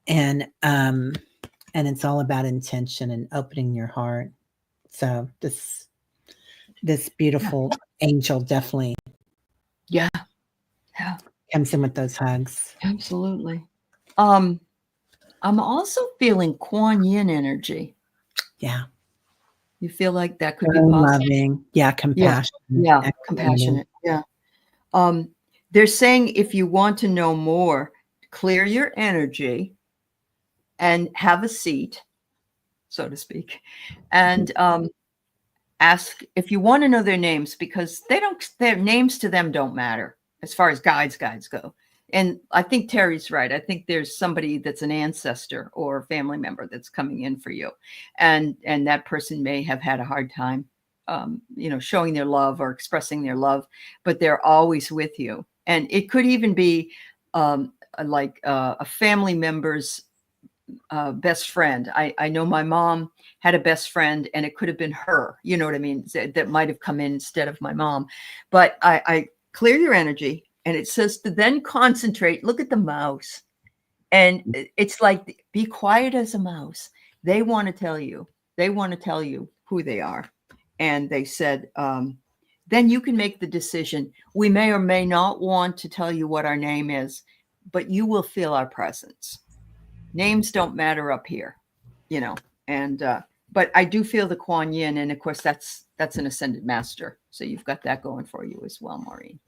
And it's all about intention and opening your heart. So this beautiful angel definitely Yeah. Yeah. comes in with those hugs. Absolutely. I'm also feeling Kuan Yin energy. Yeah. You feel like that could So be possible? loving. Yeah, compassion. Yeah, Equanimity. compassionate. Yeah. They're saying if you want to know more, clear your energy and have a seat, so to speak, and ask if you want to know their names, because their names to them don't matter as far as guides go. And I think Teri's right. I think there's somebody that's an ancestor or a family member that's coming in for you, and that person may have had a hard time, showing their love or expressing their love, but they're always with you. And it could even be like a family member's best friend. I know my mom had a best friend, and it could have been her. You know what I mean? That might have come in instead of my mom. But I clear your energy, and it says to then concentrate. Look at the mouse, and it's like be quiet as a mouse. They want to tell you. They want to tell you who they are, and they said. Then you can make the decision. We may or may not want to tell you what our name is, but you will feel our presence. Names don't matter up here, and but I do feel the Kuan Yin, and of course that's an ascended master, so you've got that going for you as well, Maureen.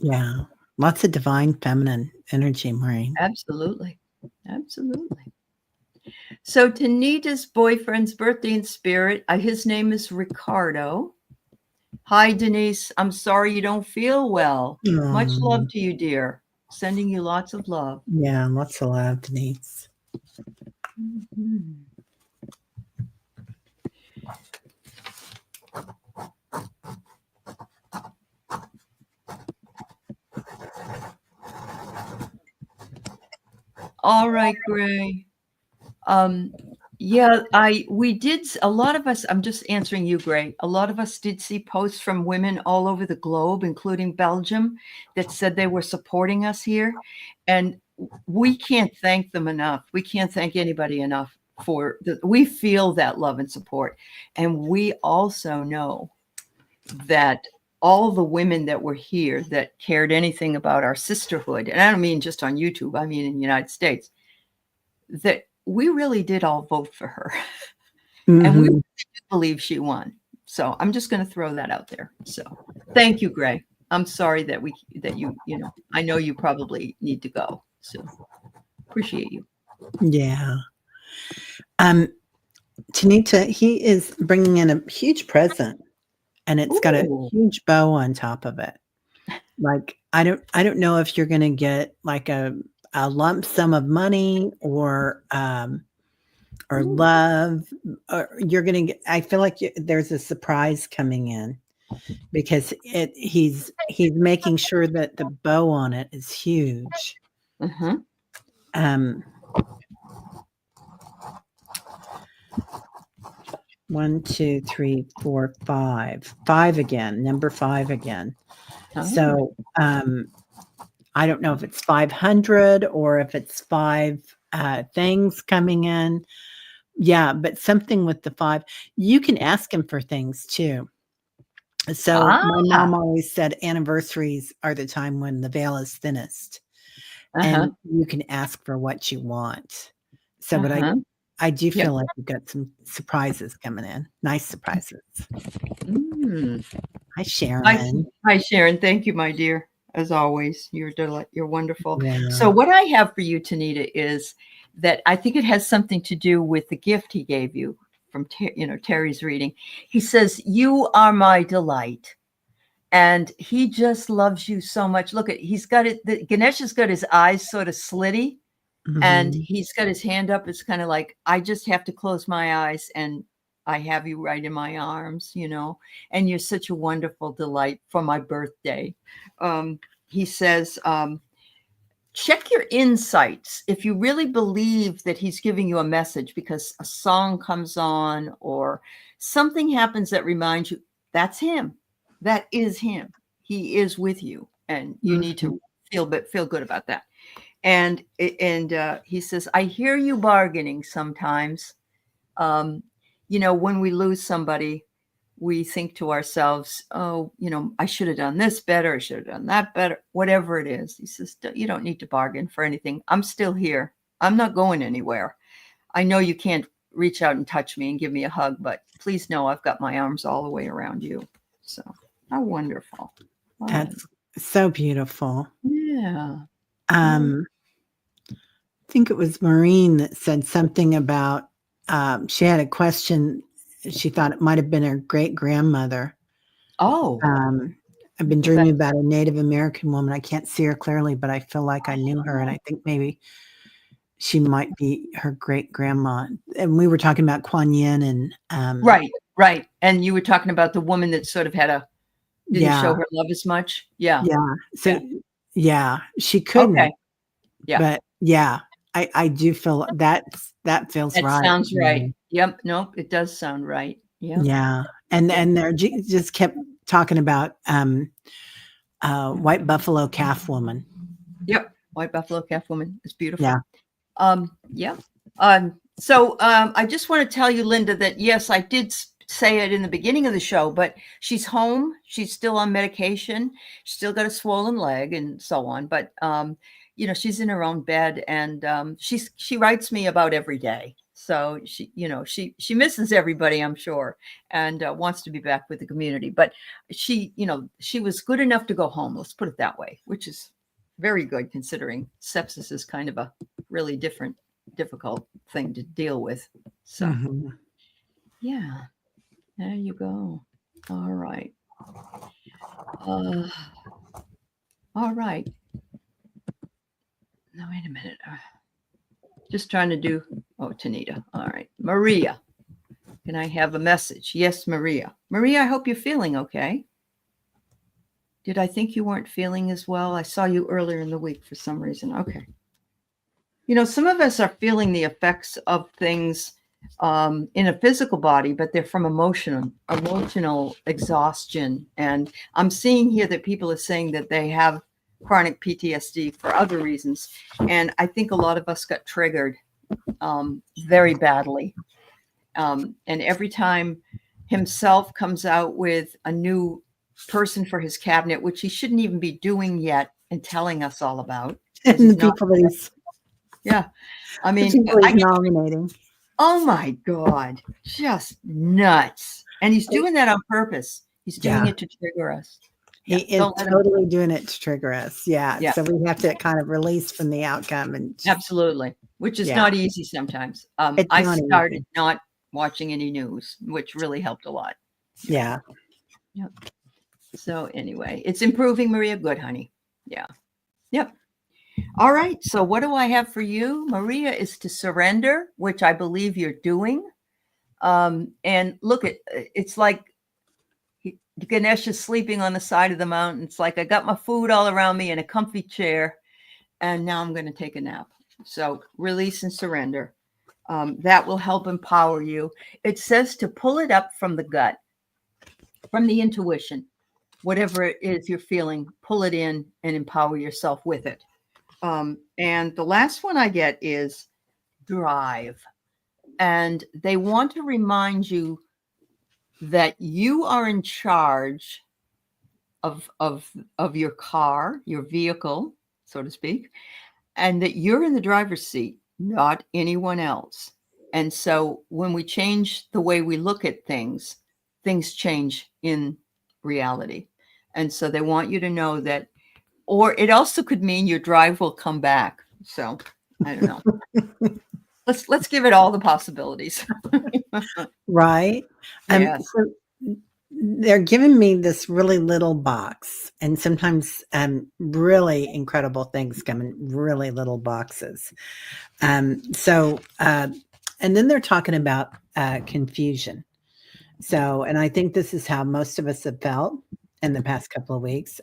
Yeah. Lots of divine feminine energy, Maureen. Absolutely. So Tanita's boyfriend's birthday in spirit, his name is Ricardo. Hi Denise, I'm sorry you don't feel well. Much love to you, dear. Sending you lots of love. Yeah, lots of love, Denise. Mm-hmm. All right, Gray. Yeah, we did, a lot of us, I'm just answering you, Gray. A lot of us did see posts from women all over the globe, including Belgium, that said they were supporting us here. And we can't thank them enough. We can't thank anybody enough we feel that love and support. And we also know that all the women that were here that cared anything about our sisterhood, and I don't mean just on YouTube, I mean in the United States, that we really did all vote for her. And we believe she won. So I'm just going to throw that out there. So thank you, Gray. I'm sorry that you I know you probably need to go. So appreciate you. Yeah. Tanita, he is bringing in a huge present, and it's got a huge bow on top of it. Like, I don't know if you're going to get like a lump sum of money or love, or you're going to get, I feel like there's a surprise coming in, because he's making sure that the bow on it is huge. Mm-hmm. 1, 2, 3, 4, 5. 5 again, number 5 again. Oh. So I don't know if it's 500 or if it's 5 things coming in. Yeah, but something with the 5. You can ask him for things too. So my mom always said anniversaries are the time when the veil is thinnest. And you can ask for what you want. So, but I do feel like we've got some surprises coming in. Nice surprises. Hi, Sharon. Hi, Sharon. Thank you, my dear. As always, you're wonderful. Yeah. So what I have for you, Tanita, is that I think it has something to do with the gift he gave you from, Teri's reading. He says, "You are my delight." And he just loves you so much. Look he's got it. Ganesh has got his eyes sort of slitty, and he's got his hand up. It's kind of like, I just have to close my eyes and I have you right in my arms, and you're such a wonderful delight for my birthday. he says, check your insights if you really believe that he's giving you a message because a song comes on or something happens that reminds you that's him. That is him. He is with you, and you need to feel good about that. And he says, I hear you bargaining sometimes. When we lose somebody, we think to ourselves, oh, I should have done this better. I should have done that better, whatever it is. He says, you don't need to bargain for anything. I'm still here. I'm not going anywhere. I know you can't reach out and touch me and give me a hug, but please know I've got my arms all the way around you. So how wonderful. That's so beautiful. Yeah. I think it was Maureen that said something about she had a question. She thought it might have been her great grandmother. Oh. I've been dreaming about a Native American woman. I can't see her clearly, but I feel like I knew her, and I think maybe she might be her great grandma. And we were talking about Kuan Yin and right. And you were talking about the woman that sort of didn't show her love as much. Yeah. So she couldn't. Okay. Yeah. But I do feel that feels that right. Sounds right. Yep. Nope. It does sound right. Yeah. Yeah. And they just kept talking about white buffalo calf woman. Yep. White buffalo calf woman is beautiful. Yeah. So I just want to tell you, Linda, that yes, I did say it in the beginning of the show, but she's home. She's still on medication. She's still got a swollen leg and so on. But she's in her own bed, and she writes me about every day. So she misses everybody, I'm sure, and wants to be back with the community. But she was good enough to go home. Let's put it that way, which is very good considering sepsis is kind of a really difficult thing to deal with. So yeah, there you go. All right. All right. No, wait a minute. Just trying to do, Tanita. All right. Maria, can I have a message? Yes, Maria. Maria, I hope you're feeling okay. Did I think you weren't feeling as well? I saw you earlier in the week for some reason. Okay. Some of us are feeling the effects of things in a physical body, but they're from emotional exhaustion. And I'm seeing here that people are saying that they have chronic PTSD for other reasons. And I think a lot of us got triggered very badly. And every time himself comes out with a new person for his cabinet, which he shouldn't even be doing yet and telling us all about. And the people that he's I mean, he's nominating. Oh my God, just nuts. And he's doing that on purpose. He's doing it to trigger us. He is totally doing it to trigger us. Yeah. So we have to kind of release from the outcome. And absolutely. Which is not easy sometimes. I started not watching any news, which really helped a lot. Yeah. Yep. So anyway, it's improving, Maria. Good, honey. Yeah. Yep. All right. So what do I have for you? Maria is to surrender, which I believe you're doing. And look, it's like Ganesh is sleeping on the side of the mountain. It's like I got my food all around me in a comfy chair, and now I'm going to take a nap. So release and surrender. That will help empower you. It says to pull it up from the gut, from the intuition, whatever it is you're feeling, pull it in and empower yourself with it. And the last one I get is drive. And they want to remind you that you are in charge of your car, your vehicle, so to speak, and that you're in the driver's seat, not anyone else. And so when we change the way we look at things, things change in reality. And so they want you to know that, or it also could mean your drive will come back. So I don't know. Let's give it all the possibilities. Right. Yes. So they're giving me this really little box, and sometimes really incredible things come in really little boxes. And then they're talking about confusion. So, and I think this is how most of us have felt in the past couple of weeks.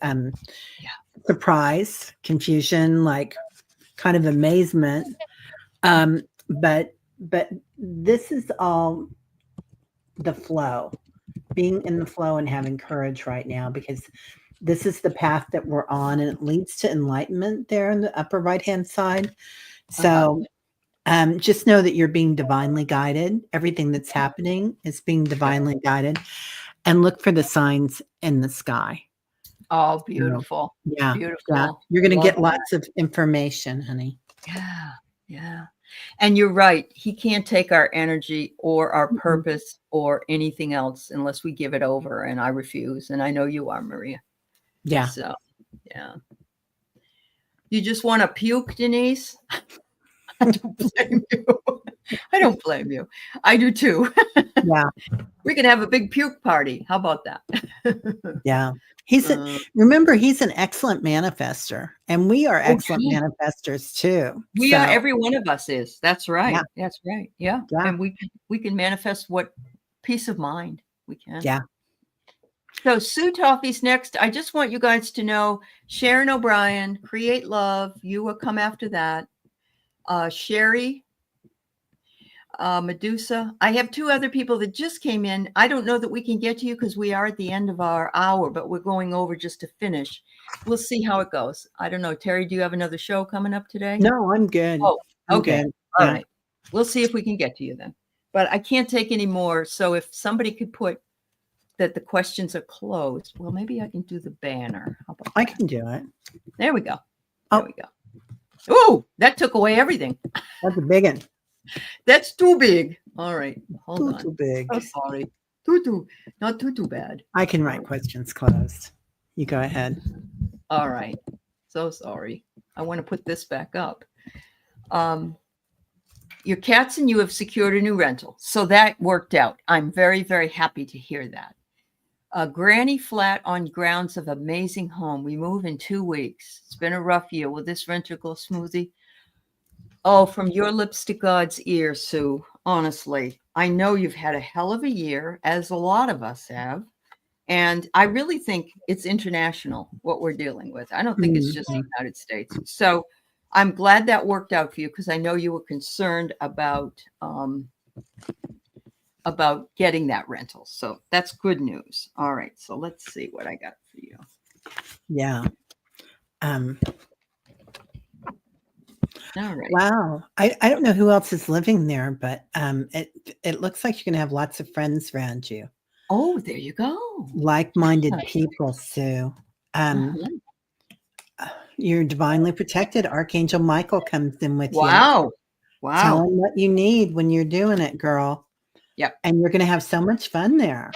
surprise, confusion, like kind of amazement. Um, but this is all the flow, being in the flow and having courage right now, because this is the path that we're on, and it leads to enlightenment there in the upper right hand side. Uh-huh. So just know that you're being divinely guided. Everything that's happening is being Good. divinely guided, and look for the signs in the sky. Oh, So, beautiful. yeah, yeah, Beautiful. you're going to Love get that. lots of information, honey. Yeah. Yeah. And you're right. He can't take our energy or our Mhm. purpose or anything else unless we give it over. And I refuse. And I know you are, Maria. Yeah, So, yeah. You just want to puke, Denise? I don't blame you. I don't blame you. I do too. yeah, We can have a big puke party. How about that? yeah. He's a, Uh, remember, he's an excellent manifester, and we are oh, excellent yeah. manifestors too. We are. So, Every one of us is. That's yeah, right. That's right. Yeah. yeah, And we can manifest what peace of mind we can. yeah. So Sue Toffee's next. I just want you guys to know Sharon O'Brien, Create Love. You will come after that. Sherry, Medusa. I have two other people that just came in. I don't know that we can get to you because we are at the end of our hour, but we're going over just to finish. We'll see how it goes. I don't know. Terry, do you have another show coming up today? No, I'm good. Oh, I'm okay. good. All Yeah, right. We'll see if we can get to you then. But I can't take any more. So if somebody could put that the questions are closed, well, maybe I can do the banner. How about I that? can do it. There we go. Oh. There we go. Oh, that took away everything. That's a big one. That's too big. All right. Hold Too, on. too big. Oh, sorry. Not too bad. I can write questions closed. You go ahead. All right. So sorry. I want to put this back up. Your cats and you have secured a new rental. So that worked out. I'm very, very happy to hear that. A granny flat on grounds of amazing home. We move in 2 weeks. It's been a rough year. Will this rental go smoothly? Oh, from your lips to God's ears, Sue. Honestly, I know you've had a hell of a year, as a lot of us have. And I really think it's international what we're dealing with. I don't think it's just the Mhm. United States. So I'm glad that worked out for you because I know you were concerned about getting that rental. So that's good news. All right. So let's see what I got for you. Yeah. All right. Wow. I don't know who else is living there, but it looks like you're gonna have lots of friends around you. Oh, there you go. Like-minded Yeah. people, Sue. Um, Uh-huh. you're divinely protected. Archangel Michael comes in with you. Wow. Tell Wow. him what you need when you're doing it, girl. Yep. And you're gonna have so much fun there.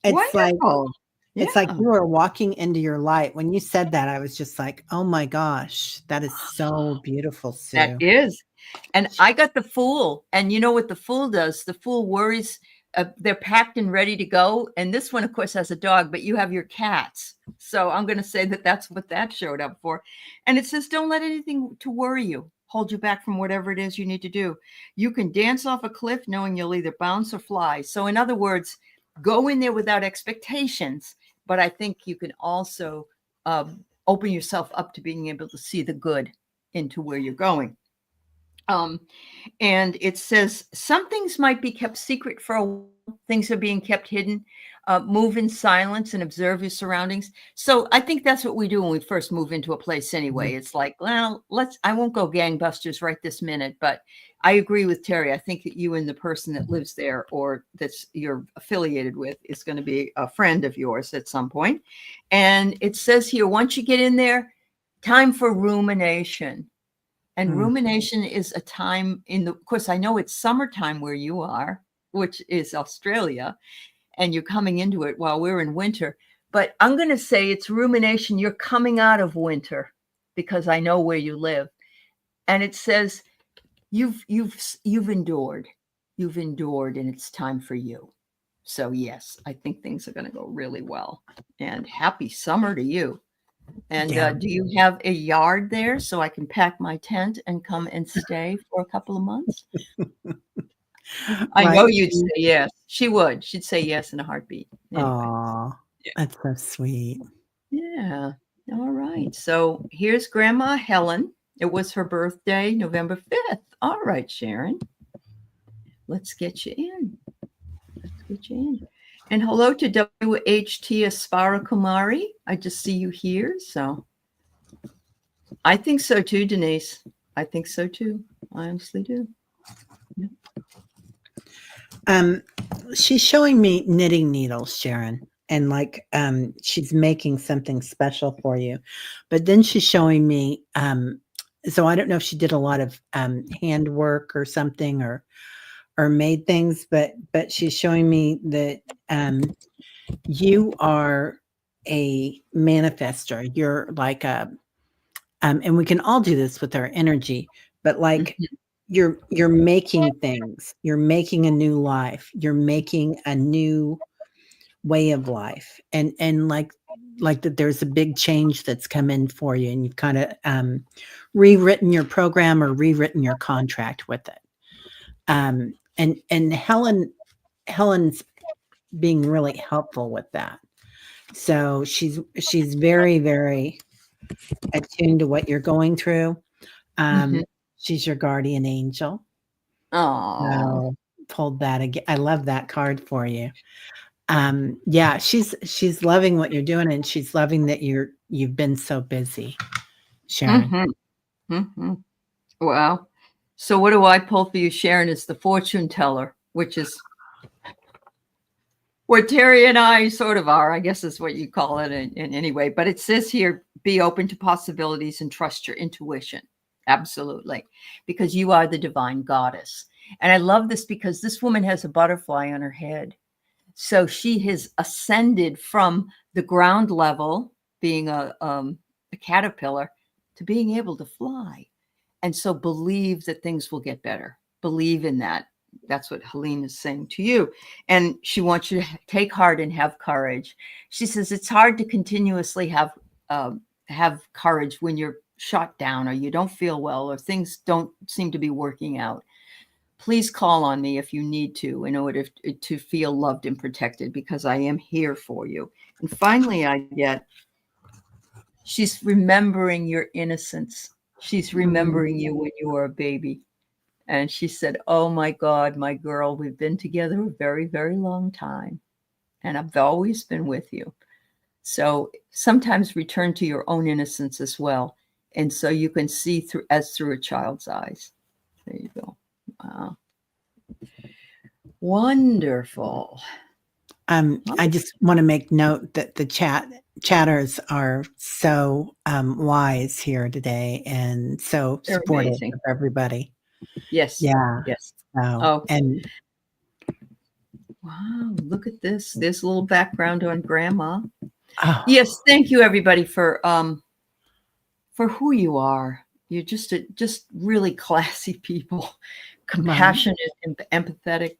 It's like Wonderful. it's like Yeah. you are walking into your light. When you said that, I was just like, "Oh my gosh, that is so beautiful, That Sue." is. And I got the Fool, and you know what the Fool does? The Fool worries. They're packed and ready to go. And this one, of course, has a dog, but you have your cats. So I'm going to say that that's what that showed up for. And it says, don't let anything to worry you, hold you back from whatever it is you need to do. You can dance off a cliff knowing you'll either bounce or fly. So in other words, go in there without expectations. But I think you can also open yourself up to being able to see the good into where you're going. And it says some things might be kept secret for a while. Things are being kept hidden. Move in silence and observe your surroundings. So I think that's what we do when we first move into a place anyway. Mhm. It's like, well, I won't go gangbusters right this minute, but I agree with Terry. I think that you and the person that lives there or that's you're affiliated with is going to be a friend of yours at some point. And it says here, once you get in there, time for rumination. And Mm. rumination is a time of course, I know it's summertime where you are, which is Australia, and you're coming into it while we're in winter. But I'm going to say it's rumination. You're coming out of winter because I know where you live. And it says you've endured. You've endured and it's time for you. So yes, I think things are going to go really well. And happy summer to you. And Yeah. do you have a yard there so I can pack my tent and come and stay for a couple of months? I Right. know you'd say yes. She would. She'd say yes in a heartbeat. Anyway. Aw, Yeah. that's so sweet. Yeah. All right. So here's Grandma Helen. It was her birthday, November 5th. All right, Sharon. Let's get you in. Let's get you in. And hello to WHT Aspara Kumari. I just see you here. So I think so too, Denise. I think so too. I honestly do. Yeah. She's showing me knitting needles, Sharon, and like she's making something special for you. But then she's showing me so I don't know if she did a lot of handwork or something or made things, but she's showing me that you are a manifester. You're like a and we can all do this with our energy, but like Mhm. you're making things. You're making a new life. You're making a new way of life. And like that there's a big change that's come in for you and you've kind of rewritten your program or rewritten your contract with it. And Helen's being really helpful with that. So she's very, very attuned to what you're going through. Um, Mhm. she's your guardian angel. Oh. So pulled that again. I love that card for you. Yeah, she's loving what you're doing and she's loving that you've been so busy, Sharon. Mhm. Mhm. Wow. So what do I pull for you, Sharon? Is the fortune teller, which is where Teri and I sort of are, I guess is what you call it in any way. But it says here, be open to possibilities and trust your intuition. Absolutely. Because you are the divine goddess. And I love this because this woman has a butterfly on her head. So she has ascended from the ground level, being a caterpillar, to being able to fly. And so believe that things will get better. Believe in that. That's what Helene is saying to you. And she wants you to take heart and have courage. She says it's hard to continuously have courage when you're shot down or you don't feel well or things don't seem to be working out. Please call on me if you need to in order to feel loved and protected because I am here for you. And finally, I get she's remembering your innocence. She's remembering you when you were a baby. And she said, oh my God, my girl, we've been together a very, very long time. And I've always been with you. So sometimes return to your own innocence as well. And so you can see through a child's eyes. There you go. Wow. Wonderful. I just want to make note that the chatters are so wise here today and so They're supportive amazing. of everybody. Yes. Yeah. Yes. So Oh, and wow. Look at this. There's a little background on grandma. oh Yes. Thank you everybody for who you are. You're just really classy people, well, compassionate, empathetic,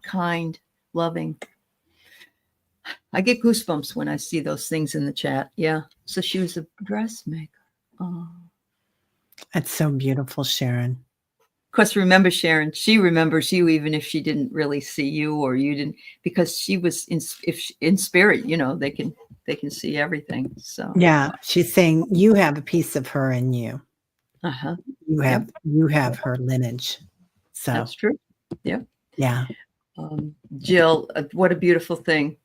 kind, loving. I get goosebumps when I see those things in the chat. Yeah. So she was a dressmaker. Oh. that's so beautiful, Sharon. Of course, remember Sharon. She remembers you even if she didn't really see you or you didn't, because she was in spirit. You know, they can see everything. So Yeah, she's saying you have a piece of her in you. uh-huh. You Yep, have her lineage. So that's true. Yep. yeah. Jill, what a beautiful thing.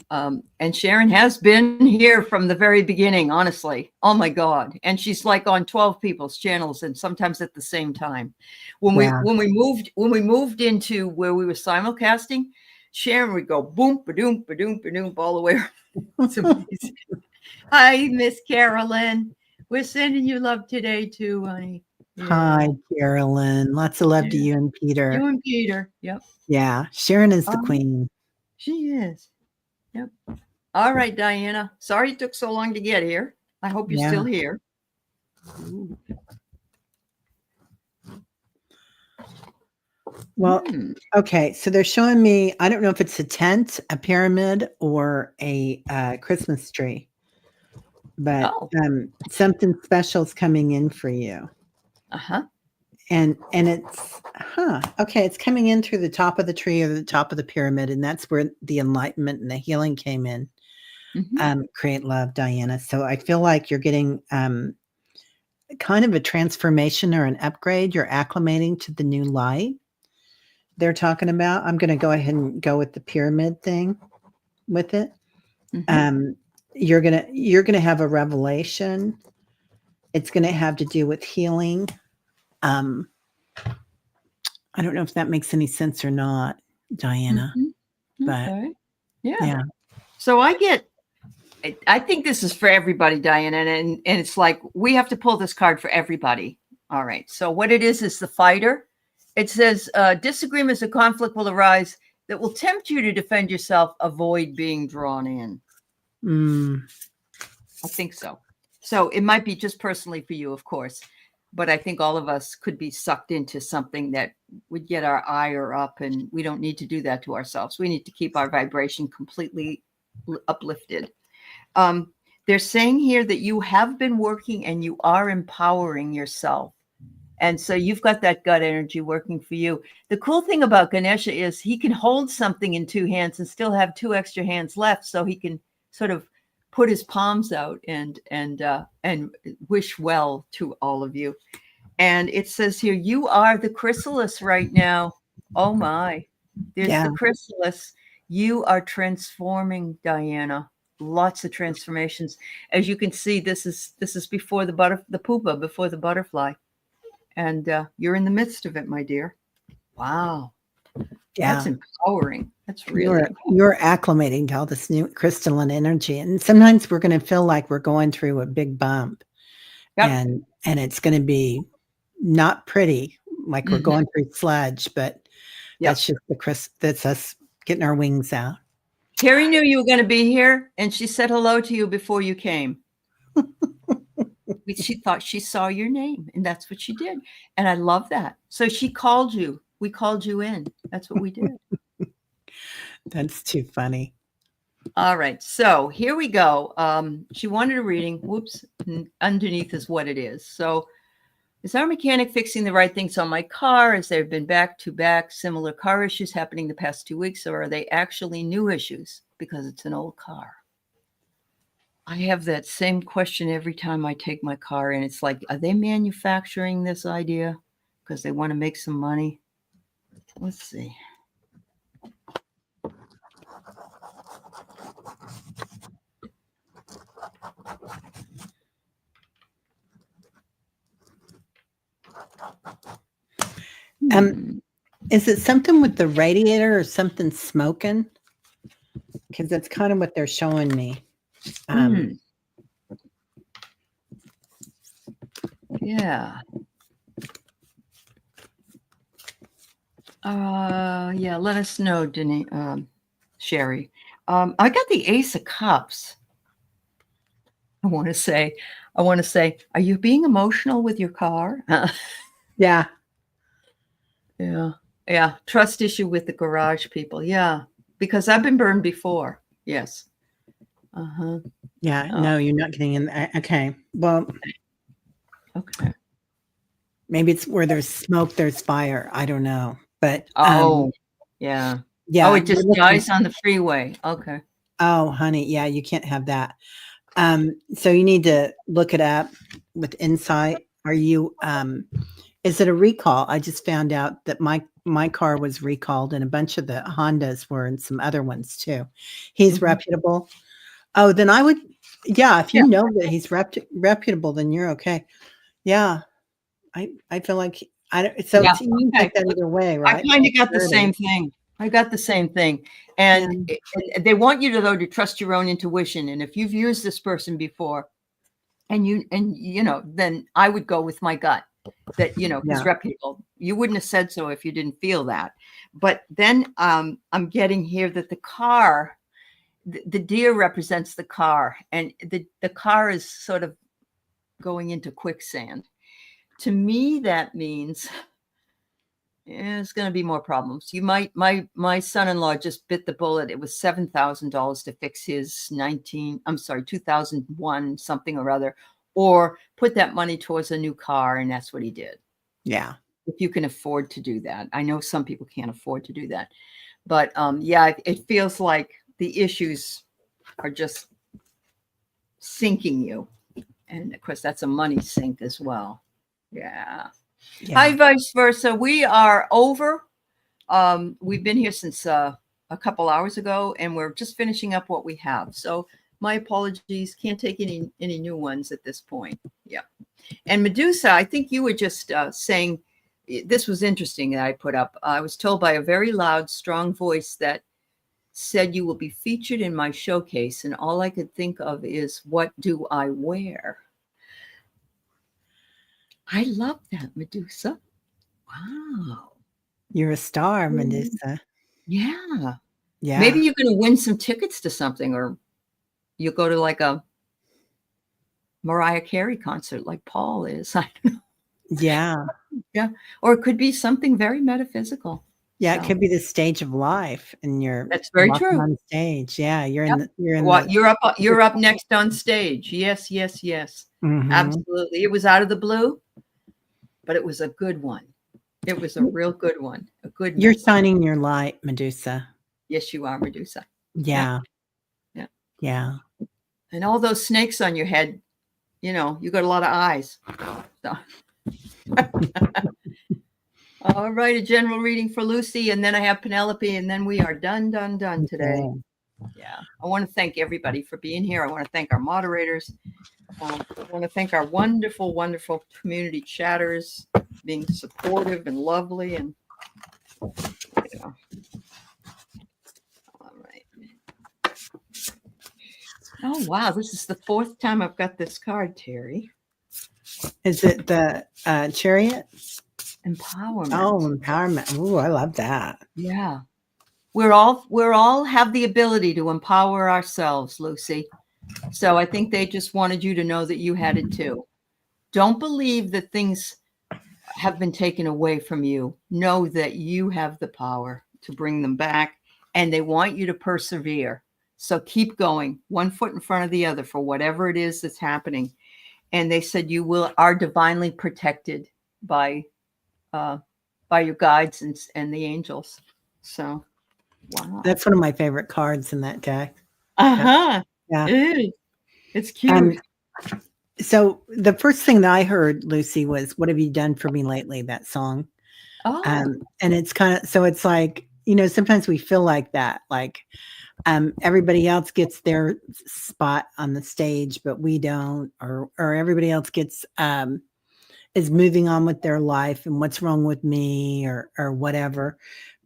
And Sharon has been here from the very beginning, honestly. Oh my God. And she's like on 12 people's channels and sometimes at the same time. When Yeah. we moved into where we were simulcasting, Sharon would go boom, ba-doom, ba-doom, ba-doom, all the way around. It's amazing. Hi, Miss Carolyn. We're sending you love today too, honey. Yeah. Hi, Carolyn. Lots of love to Yeah. you and Peter. You and Peter. Yep. Yeah, Sharon is the Um, queen. she is. Yep. All right, Diana. Sorry it took so long to get here. I hope you're Yeah. still here. Well, Hmm. okay. So they're showing me, I don't know if it's a tent, a pyramid, or a Christmas tree, but Oh. something special is coming in for you. Uh-huh. And it's okay, it's coming in through the top of the tree or the top of the pyramid, and that's where the enlightenment and the healing came in. create love, Diana. So I feel like you're getting kind of a transformation or an upgrade. You're acclimating to the new light they're talking about. I'm going to go ahead and go with the pyramid thing with it. You're gonna have a revelation. It's gonna have to do with healing. I don't know if that makes any sense or not, Diana, but Okay. Yeah. yeah. So I think this is for everybody, Diana, and it's like we have to pull this card for everybody. All right. So what it is the fighter. It says disagreements or conflict will arise that will tempt you to defend yourself, avoid being drawn in. I think so. So it might be just personally for you, of course, but I think all of us could be sucked into something that would get our ire up, and we don't need to do that to ourselves. We need to keep our vibration completely uplifted. They're saying here that you have been working and you are empowering yourself. And so you've got that gut energy working for you. The cool thing about Ganesha is he can hold something in two hands and still have two extra hands left, so he can sort of put his palms out and wish well to all of you. And it says here, you are the chrysalis right now. Oh my, there's the chrysalis. You are transforming, Diana. Lots of transformations. As you can see, this is before the pupa, before the butterfly. And you're in the midst of it, my dear. Wow. Yeah. That's empowering. That's really you're acclimating to all this new crystalline energy. And sometimes we're going to feel like we're going through a big bump. And it's going to be not pretty, like we're going through sludge, but that's just that's us getting our wings out. Teri knew you were going to be here, and she said hello to you before you came. She thought she saw your name, and that's what she did. And I love that. So she called you. We called you in. That's what we did. That's too funny. All right. So here we go. She wanted a reading. Whoops. Underneath is what it is. So is our mechanic fixing the right things on my car? Has there been back-to-back similar car issues happening the past 2 weeks, or are they actually new issues because it's an old car? I have that same question every time I take my car in. It's like, are they manufacturing this idea because they want to make some money? Let's see. Is it something with the radiator or something smoking? Because that's kind of what they're showing me. Yeah. Yeah, let us know, Denise, Sherry. I got the Ace of Cups. I want to say, are you being emotional with your car? Yeah. Yeah. Trust issue with the garage people. Yeah. Because I've been burned before. Yes. Yeah. No, you're not getting in. Okay. Well. Okay. Maybe it's where there's smoke, there's fire. I don't know. But yeah. Yeah. Oh, it just dies on the freeway. Okay. Oh, honey. Yeah, you can't have that. So you need to look it up with insight. Are you is it a recall? I just found out that my car was recalled, and a bunch of the Hondas were, and some other ones too. He's reputable. Oh, then I would, if you know that he's reputable, then you're okay. Yeah. I feel like you can take that either way, right? I kind of got the same thing. I got the same thing. And they want you to trust your own intuition. And if you've used this person before and then I would go with my gut that, he's reputable. You wouldn't have said so if you didn't feel that. But then I'm getting here that the car, the deer represents the car, and the car is sort of going into quicksand. To me, that means there's going to be more problems. My son-in-law just bit the bullet. It was $7,000 to fix his 2001 something or other, or put that money towards a new car. And that's what he did. Yeah. If you can afford to do that. I know some people can't afford to do that, but it feels like the issues are just sinking you. And of course, that's a money sink as well. Yeah. Yeah. Hi, vice versa. We are over. We've been here since a couple hours ago, and we're just finishing up what we have. So my apologies. Can't take any new ones at this point. Yeah. And Medusa, I think you were just saying this was interesting that I put up. I was told by a very loud, strong voice that said you will be featured in my showcase, and all I could think of is, what do I wear? I love that, Medusa. Wow. You're a star, Medusa. Yeah. Yeah. Maybe you're going to win some tickets to something, or you'll go to like a Mariah Carey concert like Paul is. I don't know. Yeah. Yeah. Or it could be something very metaphysical. Yeah, So, it could be the stage of life, and you're that's very walking true. on stage. Yeah, you're Yep. in the you're in What the you're up next on stage. Yes, yes, yes. Mhm. Absolutely. It was out of the blue, but it was a good one. It was a real good one. A good You're message. shining your light, Medusa. Yes, you are, Medusa. Yeah. Yeah. Yeah. And all those snakes on your head, you got a lot of eyes. So. All right, a general reading for Lucy, and then I have Penelope, and then we are done today. Okay. Yeah. I want to thank everybody for being here. I want to thank our moderators. I want to thank our wonderful, wonderful community chatters, being supportive and lovely. And all right. Oh wow, this is the 4th time I've got this card, Teri. Is it the chariot? Empowerment. Oh, empowerment. Ooh, I love that. Yeah. We're all have the ability to empower ourselves, Lucy. So I think they just wanted you to know that you had it too. Don't believe that things have been taken away from you. Know that you have the power to bring them back, and they want you to persevere. So keep going, one foot in front of the other for whatever it is that's happening. And they said you are divinely protected by your guides and the angels. So, wow. That's one of my favorite cards in that deck. Uh-huh. Yeah. It is. It's cute. So the first thing that I heard, Lucy, was "What have you done for me lately?" That song. Oh. And it's kind of, so it's like, sometimes we feel like that, like everybody else gets their spot on the stage, but we don't, or everybody else gets is moving on with their life, and what's wrong with me, or whatever.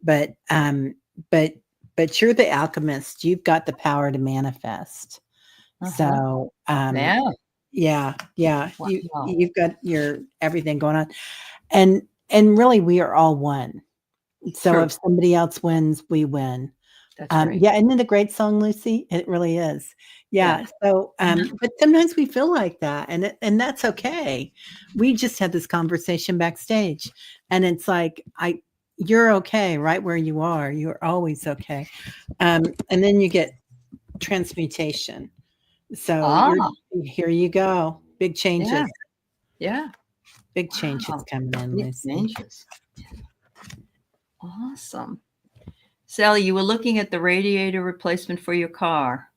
But you're the alchemist. You've got the power to manifest. So yeah. Wow. You've got your everything going on, and really we are all one. So if somebody else wins, we win. That's right. Yeah, isn't it a great song, Lucy? It really is. Yeah. So but sometimes we feel like that, and that's okay. We just had this conversation backstage, and it's like, you're okay right where you are. You're always okay. And then you get transmutation. So here you go. Big changes. Yeah. Big changes coming in, Lucy. Changes. Awesome. Sally, you were looking at the radiator replacement for your car.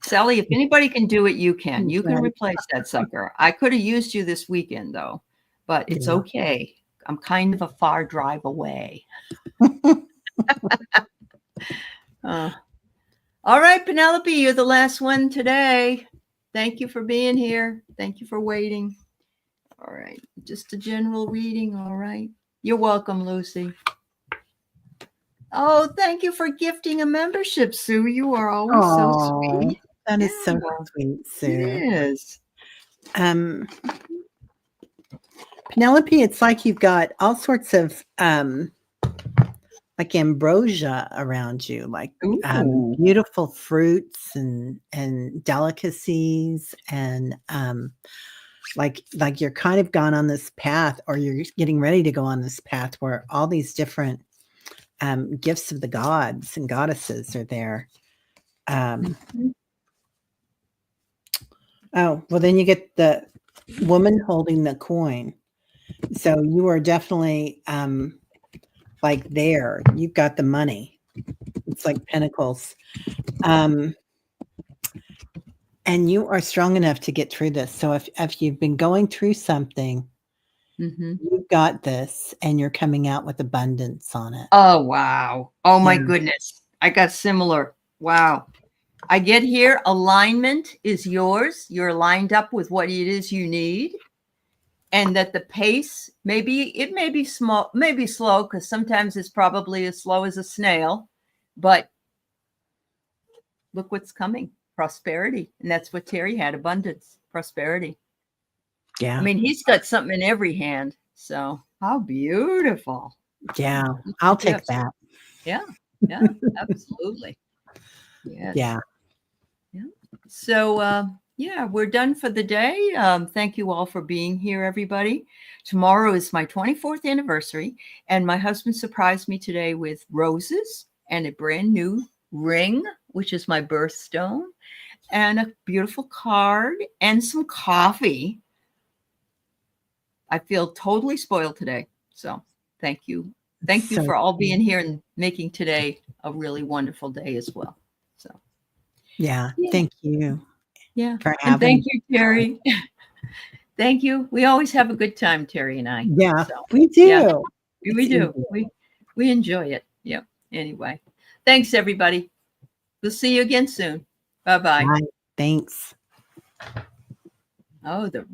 Sally, if anybody can do it, you can. You can replace that sucker. I could have used you this weekend, though, but it's okay. I'm kind of a far drive away. All right, Penelope, you're the last one today. Thank you for being here. Thank you for waiting. All right, just a general reading. All right. You're welcome, Lucy. Oh, thank you for gifting a membership, Sue. You are always so sweet. That is so sweet, Sue. It is. Penelope, it's like you've got all sorts of like ambrosia around you, like beautiful fruits and delicacies, and like you're kind of gone on this path, or you're getting ready to go on this path where all these different gifts of the gods and goddesses are there. Oh, well, then you get the woman holding the coin. So you are definitely like there. You've got the money. It's like pentacles. And you are strong enough to get through this. So if you've been going through something, Mm-hmm. you've got this and you're coming out with abundance on it. Oh, wow. Oh, my Yeah. goodness. I got similar. Wow. I get here. Alignment is yours. You're lined up with what it is you need. And that the pace, it may be small, maybe slow, because sometimes it's probably as slow as a snail. But look what's coming. Prosperity. And that's what Teri had, abundance, prosperity. Yeah. I mean, he's got something in every hand. So how beautiful. Yeah. I'll take that. Yeah. Yeah, absolutely. Yes. Yeah. Yeah. So, yeah, we're done for the day. Thank you all for being here, everybody. Tomorrow is my 24th anniversary, and my husband surprised me today with roses and a brand new ring, which is my birthstone, and a beautiful card and some coffee. I feel totally spoiled today. So thank you. Thank you for all being here and making today a really wonderful day as well. So yeah. Thank you. Yeah. For And having thank you, Teri. Thank you. We always have a good time, Teri and I. Yeah, So, we do. yeah, we It's do. easy. We enjoy it. Yep. Anyway, thanks, everybody. We'll see you again soon. Bye-bye. Bye. Thanks. Oh, the